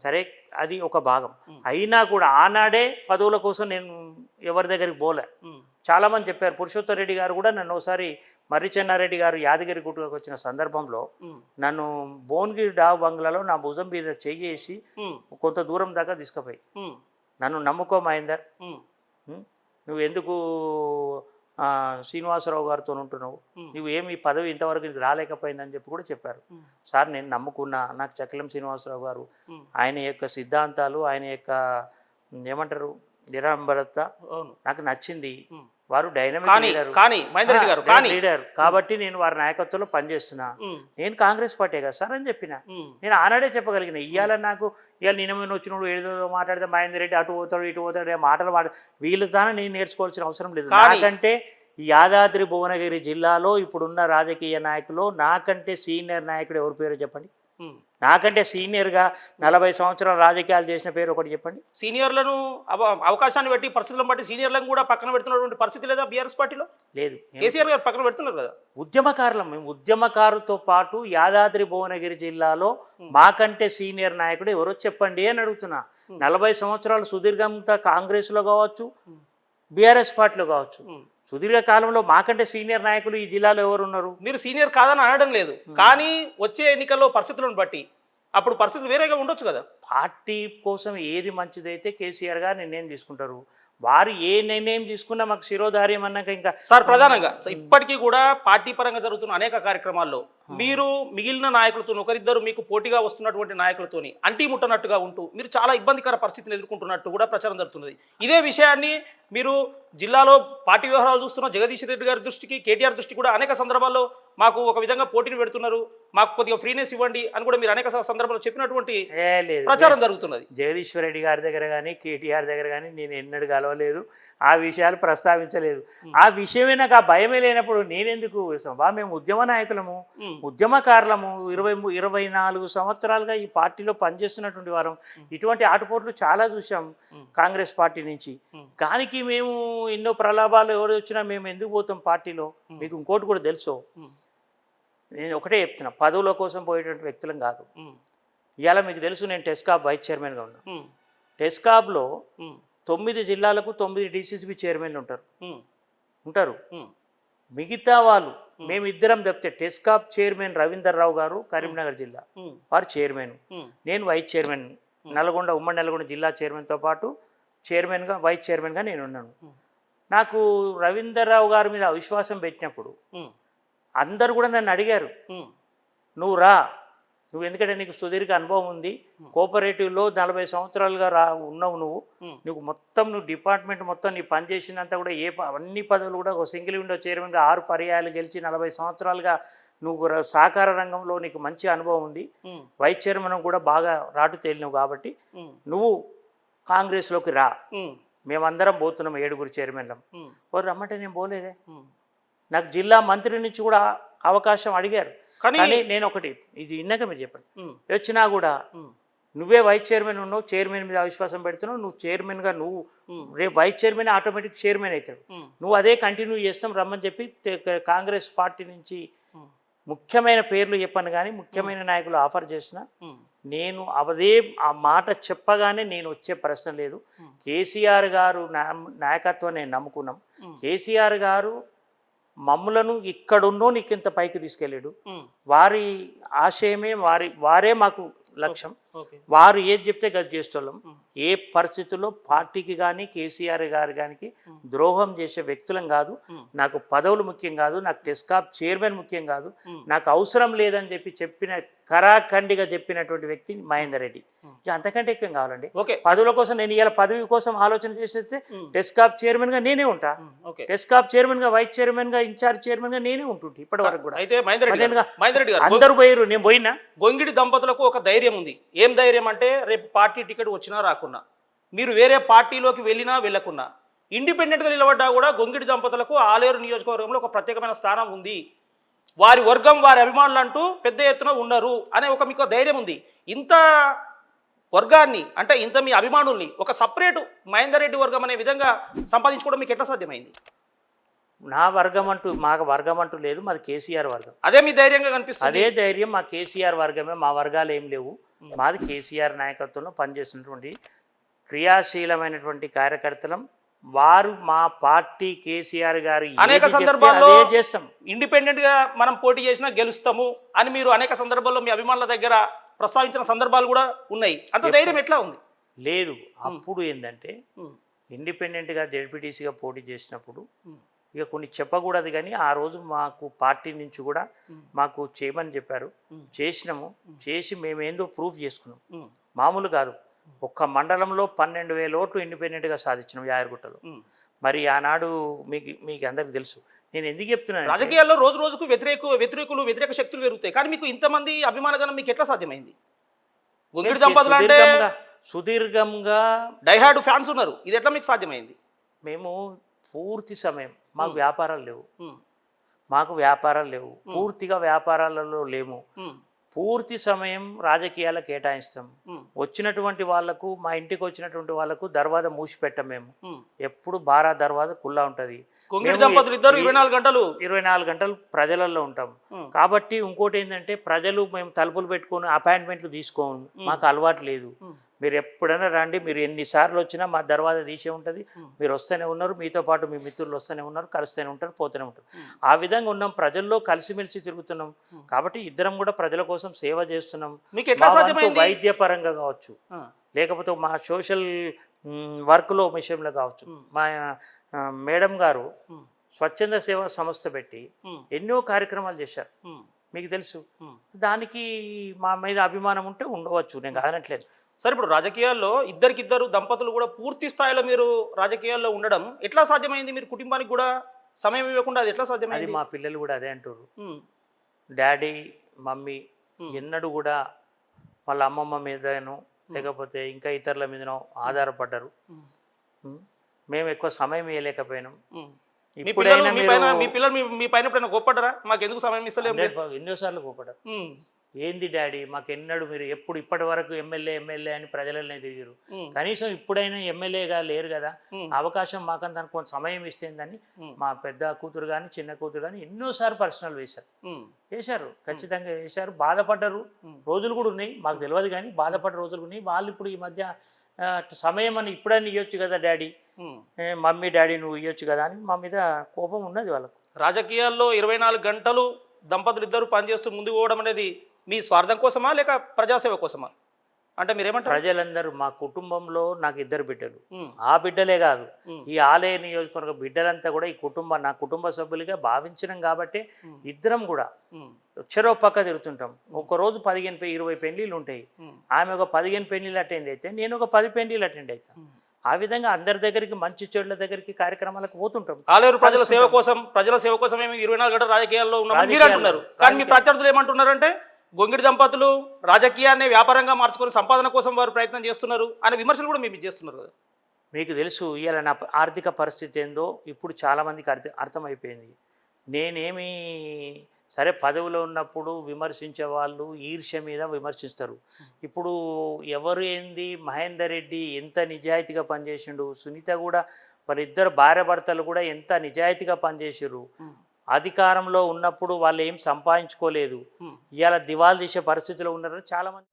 సరే, అది ఒక భాగం. అయినా కూడా ఆనాడే పదవుల కోసం నేను ఎవరి దగ్గరికి పోలే. చాలామంది చెప్పారు. పురుషోత్తం రెడ్డి గారు కూడా నన్ను ఒకసారి మర్రి చెన్నారెడ్డి గారు యాదగిరి గుట్టుకు వచ్చిన సందర్భంలో నన్ను భువనగిరి డాబ్ బంగ్లాలో నా భుజం మీద చెయ్యేసి కొంత దూరం దాకా తీసుకుపోయి, నన్ను నమ్ముకో మహేందర్, నువ్వు ఎందుకు శ్రీనివాసరావు గారితో ఉంటున్నావు, నువ్వు ఏమి పదవి ఇంతవరకు రాలేకపోయిందని చెప్పి కూడా చెప్పారు. సార్, నేను నమ్ముకున్నా. నాకు చక్రం శ్రీనివాసరావు గారు ఆయన యొక్క సిద్ధాంతాలు, ఆయన యొక్క ఏమంటారు నిరాంబరత నాకు నచ్చింది. వారు డైనమిక్ లీడర్ కాబట్టి నేను వారి నాయకత్వంలో పనిచేస్తున్నా. నేను కాంగ్రెస్ పార్టీ కదా సార్ అని చెప్పిన. నేను ఆనాడే చెప్పగలిగిన. ఇవాళ నిన్న వచ్చినప్పుడు ఏదో మాట్లాడితే మహేందర్ రెడ్డి అటు పోతాడు ఇటు పోతాడు మాటలు వీళ్ళతో నేను నేర్చుకోవాల్సిన అవసరం లేదు. నాకంటే యాదాద్రి భువనగిరి జిల్లాలో ఇప్పుడున్న రాజకీయ నాయకులు నాకంటే సీనియర్ నాయకుడు ఎవరి పేరు చెప్పండి? నాకంటే సీనియర్గా 40 సంవత్సరాలు రాజకీయాలు చేసిన పేరు ఒకటి చెప్పండి. సీనియర్లను అవకాశాన్ని బట్టి పరిస్థితులను బట్టి సీనియర్లను కూడా పక్కన పెడుతున్నటువంటి పరిస్థితి లేదా బీఆర్ఎస్ పార్టీలో? లేదు. కేసీఆర్ గారు పక్కన పెడుతున్నారు కదా. ఉద్యమకారులం మేము. ఉద్యమకారుతో పాటు యాదాద్రి భువనగిరి జిల్లాలో మాకంటే సీనియర్ నాయకుడు ఎవరో చెప్పండి అని అడుగుతున్నా. 40 సంవత్సరాలు సుదీర్ఘంగా కాంగ్రెస్లో కావచ్చు, బీఆర్ఎస్ పార్టీలో కావచ్చు, సుదీర్ఘకాలంలో మాకంటే సీనియర్ నాయకులు ఈ జిల్లాలో ఎవరు ఉన్నారు? మీరు సీనియర్ కాదని అనడం లేదు, కానీ వచ్చే ఎన్నికల్లో పరిస్థితులను బట్టి అప్పుడు పరిస్థితులు వేరేగా ఉండొచ్చు కదా. పార్టీ కోసం ఏది మంచిదైతే కేసీఆర్ గారు నిర్ణయం తీసుకుంటారు. వారు ఏ నిర్ణయం తీసుకున్నా మాకు శిరోధార్యం అన్నాక ఇంకా సార్ ప్రధానంగా ఇప్పటికీ కూడా పార్టీ పరంగా జరుగుతున్న అనేక కార్యక్రమాల్లో మీరు మిగిలిన నాయకులతో ఒకరిద్దరు మీకు పోటీగా వస్తున్నటువంటి నాయకులతోని అంటీ ముట్టనట్టుగా ఉంటూ మీరు చాలా ఇబ్బందికర పరిస్థితిని ఎదుర్కొంటున్నట్టు కూడా ప్రచారం జరుగుతున్నది. ఇదే విషయాన్ని మీరు జిల్లాలో పార్టీ వ్యవహారాలు చూస్తున్న జగదీష్ రెడ్డి గారి దృష్టికి, కేటీఆర్ దృష్టికి కూడా అనేక సందర్భాల్లో మాకు ఒక విధంగా పోటీని పెడుతున్నారు, మాకు కొద్దిగా ఫ్రీనెస్ ఇవ్వండి అని కూడా మీరు అనేక సందర్భాల్లో చెప్పినటువంటి ప్రచారం జరుగుతున్నది. జగదీశ్వర్ రెడ్డి గారి దగ్గర కానీ కేటీఆర్ దగ్గర కానీ నేను ఎన్నడూ కలవలేదు, ఆ విషయాలు ప్రస్తావించలేదు. ఆ విషయమే నాకు ఆ భయమే లేనప్పుడు నేనెందుకు మేము ఉద్యమ నాయకులము, ఉద్యమకారులము, 24 సంవత్సరాలుగా ఈ పార్టీలో పనిచేస్తున్నటువంటి వారం. ఇటువంటి ఆటుపోట్లు చాలా చూసాం కాంగ్రెస్ పార్టీ నుంచి. దానికి మేము ఎన్నో ప్రలాభాలు ఎవరు వచ్చినా మేము ఎందుకు పోతాం పార్టీలో? మీకు ఇంకోటి కూడా తెలుసు, నేను ఒకటే చెప్తున్నా, పదవుల కోసం పోయేటువంటి వ్యక్తులం కాదు. ఇవాళ మీకు తెలుసు నేను టెస్కాబ్ వైస్ చైర్మన్గా ఉన్నాను. టెస్కాబ్లో 9 జిల్లాలకు 9 DCCB చైర్మన్లు ఉంటారు. మిగతా వాళ్ళు మేమిద్దరం చెప్తే టెస్కాబ్ చైర్మన్ రవీందర్ రావు గారు కరీంనగర్ జిల్లా వారు చైర్మన్, నేను వైస్ చైర్మన్, నల్గొండ ఉమ్మడి నల్గొండ జిల్లా చైర్మన్తో పాటు చైర్మన్గా వైస్ చైర్మన్గా నేను ఉన్నాను. నాకు రవీందర్ రావు గారి మీద అవిశ్వాసం పెట్టినప్పుడు అందరు కూడా నన్ను అడిగారు, నువ్వు రా, నువ్వు ఎందుకంటే నీకు సుదీర్ఘ అనుభవం ఉంది, కోఆపరేటివ్లో 40 సంవత్సరాలుగా ఉన్నావు, నువ్వు మొత్తం డిపార్ట్మెంట్ మొత్తం నీ పని చేసినంత కూడా అన్ని పదవులు కూడా ఒక సింగిల్ విండో చైర్మన్గా 6 పర్యాయాలు గెలిచి 40 సంవత్సరాలుగా నువ్వు సహకార రంగంలో నీకు మంచి అనుభవం ఉంది, వైస్ చైర్మన్ కూడా బాగా రాటు తేలినవు కాబట్టి నువ్వు కాంగ్రెస్లోకి రా, మేమందరం పోతున్నాం 7 చైర్మన్లం. వారు రమ్మంటే నేను పోలేదే. నాకు జిల్లా మంత్రి నుంచి కూడా అవకాశం అడిగారు, కానీ నేను ఒకటి ఇది ఇన్నాక మీరు చెప్పండి, వచ్చినా కూడా నువ్వే వైస్ చైర్మన్ ఉన్నావు, చైర్మన్ మీద అవిశ్వాసం పెడుతున్నావు, నువ్వు చైర్మన్గా నువ్వు రేపు వైస్ చైర్మన్ ఆటోమేటిక్ చైర్మన్ అవుతాడు, నువ్వు అదే కంటిన్యూ చేస్తాం రమ్మని చెప్పి కాంగ్రెస్ పార్టీ నుంచి ముఖ్యమైన పేర్లు చెప్పాను కానీ ముఖ్యమైన నాయకులు ఆఫర్ చేసిన నేను అదే ఆ మాట చెప్పగానే నేను వచ్చే ప్రశ్న లేదు. కేసీఆర్ గారు నాయకత్వం నేను నమ్ముకున్నాం. కేసీఆర్ గారు మమ్ములను ఇక్కడున్నో నీకు ఇంత పైకి తీసుకెళ్ళాడు. వారి ఆశయమే వారే మాకు లక్ష్యం. వారు ఏది చెప్తే గది చేసేవాళ్ళం. ఏ పరిస్థితుల్లో పార్టీకి కానీ కేసీఆర్ గారు కానీ ద్రోహం చేసే వ్యక్తులం కాదు. నాకు పదవులు ముఖ్యం కాదు, నాకు టెస్కాబ్ చైర్మన్ ముఖ్యం కాదు, నాకు అవసరం లేదని చెప్పిన కరాఖండిగా చెప్పినటువంటి వ్యక్తి మహేందర్ రెడ్డి. ఇక అంతకంటే ఎక్కువ కావాలండి. పదవుల కోసం నేను ఇవాళ పదవి కోసం ఆలోచన చేసేస్తే టెస్కాబ్ చైర్మన్ గా నేనే ఉంటా, టెస్కాబ్ చైర్మన్ గా వైస్ చైర్మన్ గా ఇన్ఛార్జ్ చైర్మన్ గా నేనే ఉంటుంటే ఇప్పటి వరకు కూడా. అయితే మహేందర్ రెడ్డి గారు అందరూ పోయారు, నేను పోయినా. గొంగిడి దంపతులకు ఒక ధైర్యం ఉంది. ఏం ధైర్యం అంటే రేపు పార్టీ టికెట్ వచ్చినా రాకున్నా, మీరు వేరే పార్టీలోకి వెళ్ళినా వెళ్ళకున్నా, ఇండిపెండెంట్గా నిలబడ్డా కూడా గొంగిడి దంపతులకు ఆలేరు నియోజకవర్గంలో ఒక ప్రత్యేకమైన స్థానం ఉంది. వారి వర్గం వారి అభిమానులు అంటూ పెద్ద ఎత్తున ఉన్నారు అనే ఒక మీకు ధైర్యం ఉంది. ఇంత వర్గాన్ని అంటే ఇంత మీ అభిమానుల్ని ఒక సపరేటు మహేందర్ రెడ్డి వర్గం అనే విధంగా సంపాదించుకోవడం మీకు ఎట్లా సాధ్యమైంది? నా వర్గం అంటూ మాకు వర్గం అంటూ లేదు, మాది కేసీఆర్ వర్గం. అదే మీ ధైర్యంగా కనిపిస్తుంది. అదే ధైర్యం మా కేసీఆర్ వర్గమే, మా వర్గాలు ఏం లేవు. మాది కేసీఆర్ నాయకత్వంలో పనిచేస్తున్నటువంటి క్రియాశీలమైనటువంటి కార్యకర్తలం. వారు మా పార్టీ కేసీఆర్ గారు అనేక సందర్భాల్లో చేస్తాం, ఇండిపెండెంట్ గా మనం పోటీ చేసినా గెలుస్తాము అని మీరు అనేక సందర్భాల్లో మీ అభిమానుల దగ్గర ప్రస్తావించిన సందర్భాలు కూడా ఉన్నాయి. అంత ధైర్యం ఎట్లా ఉంది? లేదు. అప్పుడు ఏంటంటే ఇండిపెండెంట్గా జెడ్పీటీసీగా పోటీ చేసినప్పుడు ఇక కొన్ని చెప్పకూడదు, కానీ ఆ రోజు మాకు పార్టీ నుంచి కూడా మాకు చేయమని చెప్పారు. చేసినాము. చేసి మేమేందో ప్రూఫ్ చేసుకున్నాం. మామూలు కాదు, ఒక్క మండలంలో 12,000 ఓట్లు ఇండిపెండెంట్గా సాధించినాం యాదగిరిగుట్టలో. మరి ఆనాడు మీకు అందరికి తెలుసు. నేను ఎందుకు చెప్తున్నాను, రాజకీయాల్లో రోజు రోజుకు వ్యతిరేక శక్తులు పెరుగుతాయి, కానీ మీకు ఇంతమంది అభిమానగణం మీకు ఎట్లా సాధ్యమైంది? గొంగిడి దంపతులు అంటే సుదీర్ఘంగా డైహార్డ్ ఫ్యాన్స్ ఉన్నారు, ఇది ఎట్లా మీకు సాధ్యమైంది? మేము పూర్తి సమయం మాకు వ్యాపారాలు లేవు, పూర్తిగా వ్యాపారాలలో లేము. పూర్తి సమయం రాజకీయాలకు కేటాయిస్తాం. వచ్చినటువంటి వాళ్లకు, మా ఇంటికి వచ్చినటువంటి వాళ్లకు దర్వాజా మూసిపెట్టాం. మేము ఎప్పుడు బారా దర్వాజా కుల్లా ఉంటుంది. 24 గంటలు ప్రజలలో ఉంటాం. కాబట్టి ఇంకోటి ఏంటంటే ప్రజలు మేము తలుపులు పెట్టుకొని అపాయింట్మెంట్లు తీసుకోము, మాకు అలవాటు లేదు. మీరు ఎప్పుడైనా రండి, మీరు ఎన్నిసార్లు వచ్చినా మా దర్వాజా తీసే ఉంటుంది. మీరు వస్తూనే ఉన్నారు, మీతో పాటు మీ మిత్రులు వస్తూనే ఉన్నారు, కలుస్తూనే ఉంటారు, పోతూనే ఉంటారు. ఆ విధంగా ఉన్నాం, ప్రజల్లో కలిసిమెలిసి తిరుగుతున్నాం. కాబట్టి ఇద్దరం కూడా ప్రజల కోసం సేవ చేస్తున్నాం. వైద్యపరంగా కావచ్చు, లేకపోతే మా సోషల్ వర్క్లో విషయంలో కావచ్చు. మా మేడం గారు స్వచ్ఛంద సేవా సంస్థ పెట్టి ఎన్నో కార్యక్రమాలు చేశారు, మీకు తెలుసు. దానికి మా మీద అభిమానం ఉంటే ఉండవచ్చు, నేను కాదనట్లేదు. సరే, ఇప్పుడు రాజకీయాల్లో ఇద్దరికిద్దరు దంపతులు కూడా పూర్తి స్థాయిలో మీరు రాజకీయాల్లో ఉండడం ఎట్లా సాధ్యమైంది? మీరు కుటుంబానికి కూడా సమయం ఇవ్వకుండా అది ఎట్లా అది సాధ్యమైంది? మా పిల్లలు కూడా అదే అంటారు. డాడీ మమ్మీ ఎన్నడూ కూడా వాళ్ళ అమ్మమ్మ మీదనో లేకపోతే ఇంకా ఇతరుల మీదనో ఆధారపడ్డారు. మేము ఎక్కువ సమయం ఇవ్వలేకపోయినాం. మీ పిల్లలు మీ పైన ఎప్పుడైనా గొప్పడ్డరా? మాకు ఎందుకు సమయం ఇస్తలేము? ఎన్నోసార్లు గొప్పడారు. ఏంది డాడీ మాకు ఎన్నడూ మీరు ఎప్పుడు ఇప్పటి వరకు ఎమ్మెల్యే అని ప్రజలనే తిరిగారు, కనీసం ఇప్పుడైనా ఎమ్మెల్యేగా లేరు కదా, అవకాశం మాకంత కొంత సమయం ఇస్తేందని మా పెద్ద కూతురు కానీ చిన్న కూతురు కానీ ఎన్నోసార్లు పర్సనల్ వేశారు, ఖచ్చితంగా వేశారు. బాధపడ్డారు రోజులు కూడా ఉన్నాయి, మాకు తెలియదు కానీ బాధపడ్డ రోజులు ఉన్నాయి. వాళ్ళు ఇప్పుడు ఈ మధ్య సమయం అని ఇప్పుడైనా ఇవ్వచ్చు కదా డాడీ, మమ్మీ డాడీ నువ్వు ఇవ్వచ్చు కదా అని మా మీద కోపం ఉన్నది వాళ్ళకు. రాజకీయాల్లో 24 గంటలు దంపతులు ఇద్దరు పనిచేస్తూ ముందుకు పోవడం అనేది మీ స్వార్థం కోసమా లేక ప్రజాసేవ కోసమా? అంటే మీరేమంటారు? ప్రజలందరూ మా కుటుంబంలో నాకు 2 బిడ్డలు, ఆ బిడ్డలే కాదు ఈ ఆలయ నియోజకవర్గ బిడ్డలంతా కూడా ఈ నా కుటుంబ సభ్యులుగా భావించినాం కాబట్టి ఇద్దరం కూడా చెరో పక్క తిరుగుతుంటాం. ఒక్కరోజు 15-20 పెళ్లిళ్ళు ఉంటాయి. ఆమె ఒక 15 పెళ్లిళ్ళు అటెండ్ అయితే నేను ఒక 10 పెళ్లిళ్ళు అటెండ్ అవుతాను. ఆ విధంగా అందరి దగ్గరికి మంచి చెడుల దగ్గరికి కార్యక్రమాలకు పోతుంటాం. ఆలేరు ప్రజల సేవ కోసం మేము 24 గంటల రాజకీయాల్లో ఉన్నామని మీరు అంటున్నారు. కానీ మీ ప్రత్యర్థులు ఏమంటున్నారంటే గొంగిడి దంపతులు రాజకీయాన్ని వ్యాపారంగా మార్చుకొని సంపాదన కోసం వారు ప్రయత్నం చేస్తున్నారు అనే విమర్శలు కూడా మేము చేస్తున్నారు కదా. మీకు తెలుసు ఇవాళ నా ఆర్థిక పరిస్థితి ఏందో ఇప్పుడు చాలామందికి అర్థమైపోయింది. నేనేమి సరే పదవిలో ఉన్నప్పుడు విమర్శించే వాళ్ళు ఈర్ష్య మీద విమర్శిస్తారు. ఇప్పుడు ఎవరు ఏంది మహేందర్ రెడ్డి ఎంత నిజాయితీగా పనిచేసిండు, సునీత కూడా వాళ్ళిద్దరు భార్య భర్తలు కూడా ఎంత నిజాయితీగా పనిచేసారు. అధికారంలో ఉన్నప్పుడు వాళ్ళు ఏం సంపాదించుకోలేదు, ఇవాళ దివాళా తీసే పరిస్థితిలో ఉన్నారు చాలామంది.